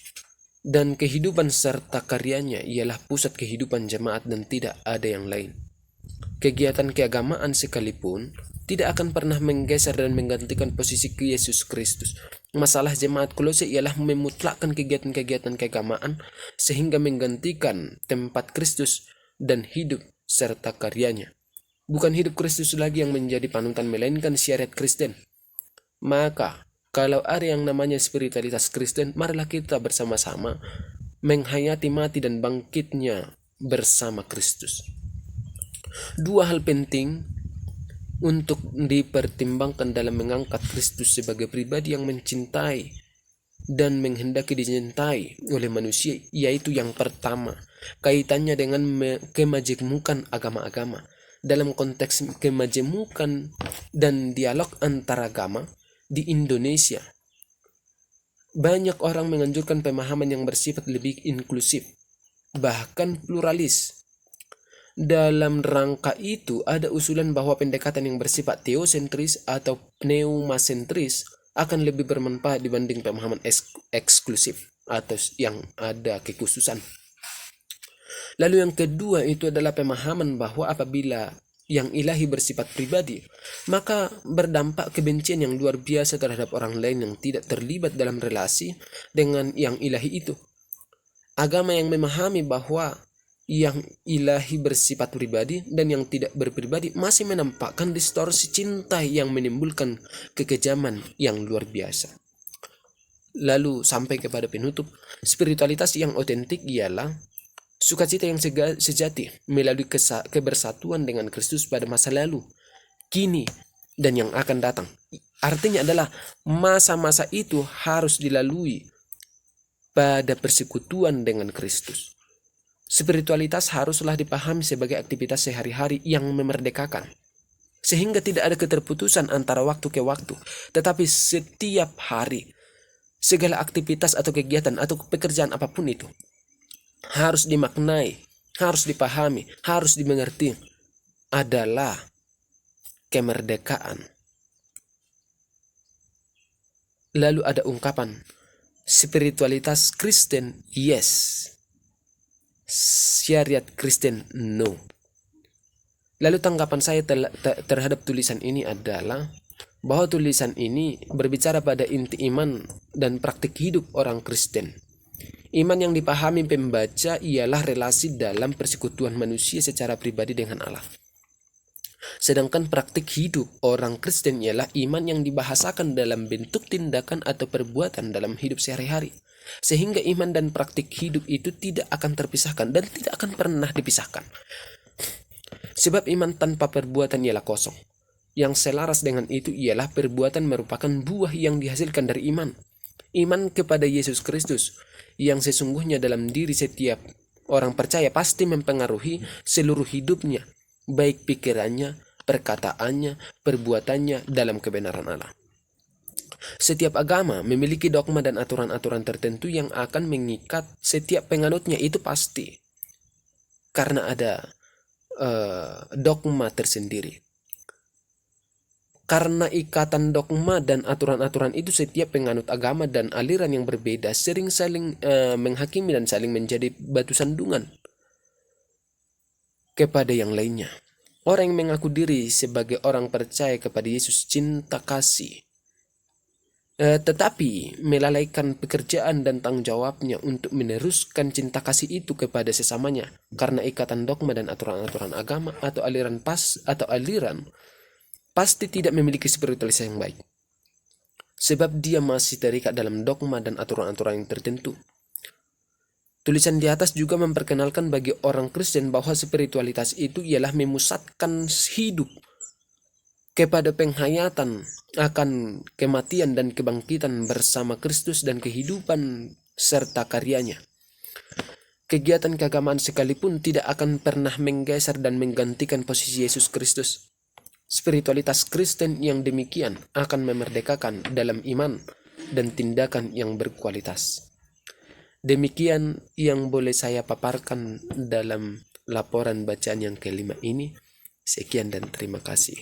Speaker 2: dan kehidupan serta karyanya ialah pusat kehidupan jemaat dan tidak ada yang lain. Kegiatan keagamaan sekalipun tidak akan pernah menggeser dan menggantikan posisi Yesus Kristus. Masalah jemaat Kolose ialah memutlakkan kegiatan-kegiatan keagamaan sehingga menggantikan tempat Kristus dan hidup serta karyanya. Bukan hidup Kristus lagi yang menjadi panutan, melainkan syariat Kristen. Maka, kalau ada yang namanya spiritualitas Kristen, marilah kita bersama-sama menghayati mati dan bangkitnya bersama Kristus. 2 hal penting untuk dipertimbangkan dalam mengangkat Kristus sebagai pribadi yang mencintai dan menghendaki dicintai oleh manusia, yaitu yang pertama, kaitannya dengan kemajemukan agama-agama. Dalam konteks kemajemukan dan dialog antar agama di Indonesia, banyak orang menganjurkan pemahaman yang bersifat lebih inklusif, bahkan pluralis. Dalam rangka itu, ada usulan bahwa pendekatan yang bersifat teosentris atau pneumasentris akan lebih bermanfaat dibanding pemahaman eksklusif atau yang ada kekhususan. Lalu yang kedua itu adalah pemahaman bahwa apabila yang ilahi bersifat pribadi, maka berdampak kebencian yang luar biasa terhadap orang lain yang tidak terlibat dalam relasi dengan yang ilahi itu. Agama yang memahami bahwa yang ilahi bersifat pribadi dan yang tidak berpribadi masih menampakkan distorsi cinta yang menimbulkan kekejaman yang luar biasa. Lalu sampai kepada penutup, spiritualitas yang otentik ialah sukacita yang sejati melalui kebersatuan dengan Kristus pada masa lalu, kini, dan yang akan datang. Artinya adalah masa-masa itu harus dilalui pada persekutuan dengan Kristus. Spiritualitas haruslah dipahami sebagai aktivitas sehari-hari yang memerdekakan, sehingga tidak ada keterputusan antara waktu ke waktu, tetapi setiap hari, segala aktivitas atau kegiatan atau pekerjaan apapun itu harus dimaknai, harus dipahami, harus dimengerti adalah kemerdekaan. Lalu ada ungkapan, Spiritualitas Kristen, yes. Syariat Kristen, no. Lalu tanggapan saya terhadap tulisan ini adalah bahwa tulisan ini berbicara pada inti iman dan praktik hidup orang Kristen. Iman yang dipahami pembaca ialah relasi dalam persekutuan manusia secara pribadi dengan Allah. Sedangkan praktik hidup orang Kristen ialah iman yang dibahasakan dalam bentuk tindakan atau perbuatan dalam hidup sehari-hari. Sehingga iman dan praktik hidup itu tidak akan terpisahkan dan tidak akan pernah dipisahkan. Sebab iman tanpa perbuatan ialah kosong. Yang selaras dengan itu ialah perbuatan merupakan buah yang dihasilkan dari iman. Iman kepada Yesus Kristus yang sesungguhnya dalam diri setiap orang percaya pasti mempengaruhi seluruh hidupnya, baik pikirannya, perkataannya, perbuatannya dalam kebenaran Allah. Setiap agama memiliki dogma dan aturan-aturan tertentu yang akan mengikat setiap penganutnya, itu pasti. Karena ada dogma tersendiri. Karena ikatan dogma dan aturan-aturan itu, setiap penganut agama dan aliran yang berbeda sering saling menghakimi dan saling menjadi batu sandungan kepada yang lainnya. Orang yang mengaku diri sebagai orang percaya kepada Yesus cinta kasih, tetapi melalaikan pekerjaan dan tanggung jawabnya untuk meneruskan cinta kasih itu kepada sesamanya karena ikatan dogma dan aturan-aturan agama atau aliran pasti tidak memiliki spiritualitas yang baik, sebab dia masih terikat dalam dogma dan aturan-aturan yang tertentu. Tulisan di atas juga memperkenalkan bagi orang Kristen bahwa spiritualitas itu ialah memusatkan hidup kepada penghayatan akan kematian dan kebangkitan bersama Kristus dan kehidupan serta karyanya. Kegiatan keagamaan sekalipun tidak akan pernah menggeser dan menggantikan posisi Yesus Kristus. Spiritualitas Kristen yang demikian akan memerdekakan dalam iman dan tindakan yang berkualitas. Demikian yang boleh saya paparkan dalam laporan bacaan yang kelima ini. Sekian dan terima kasih.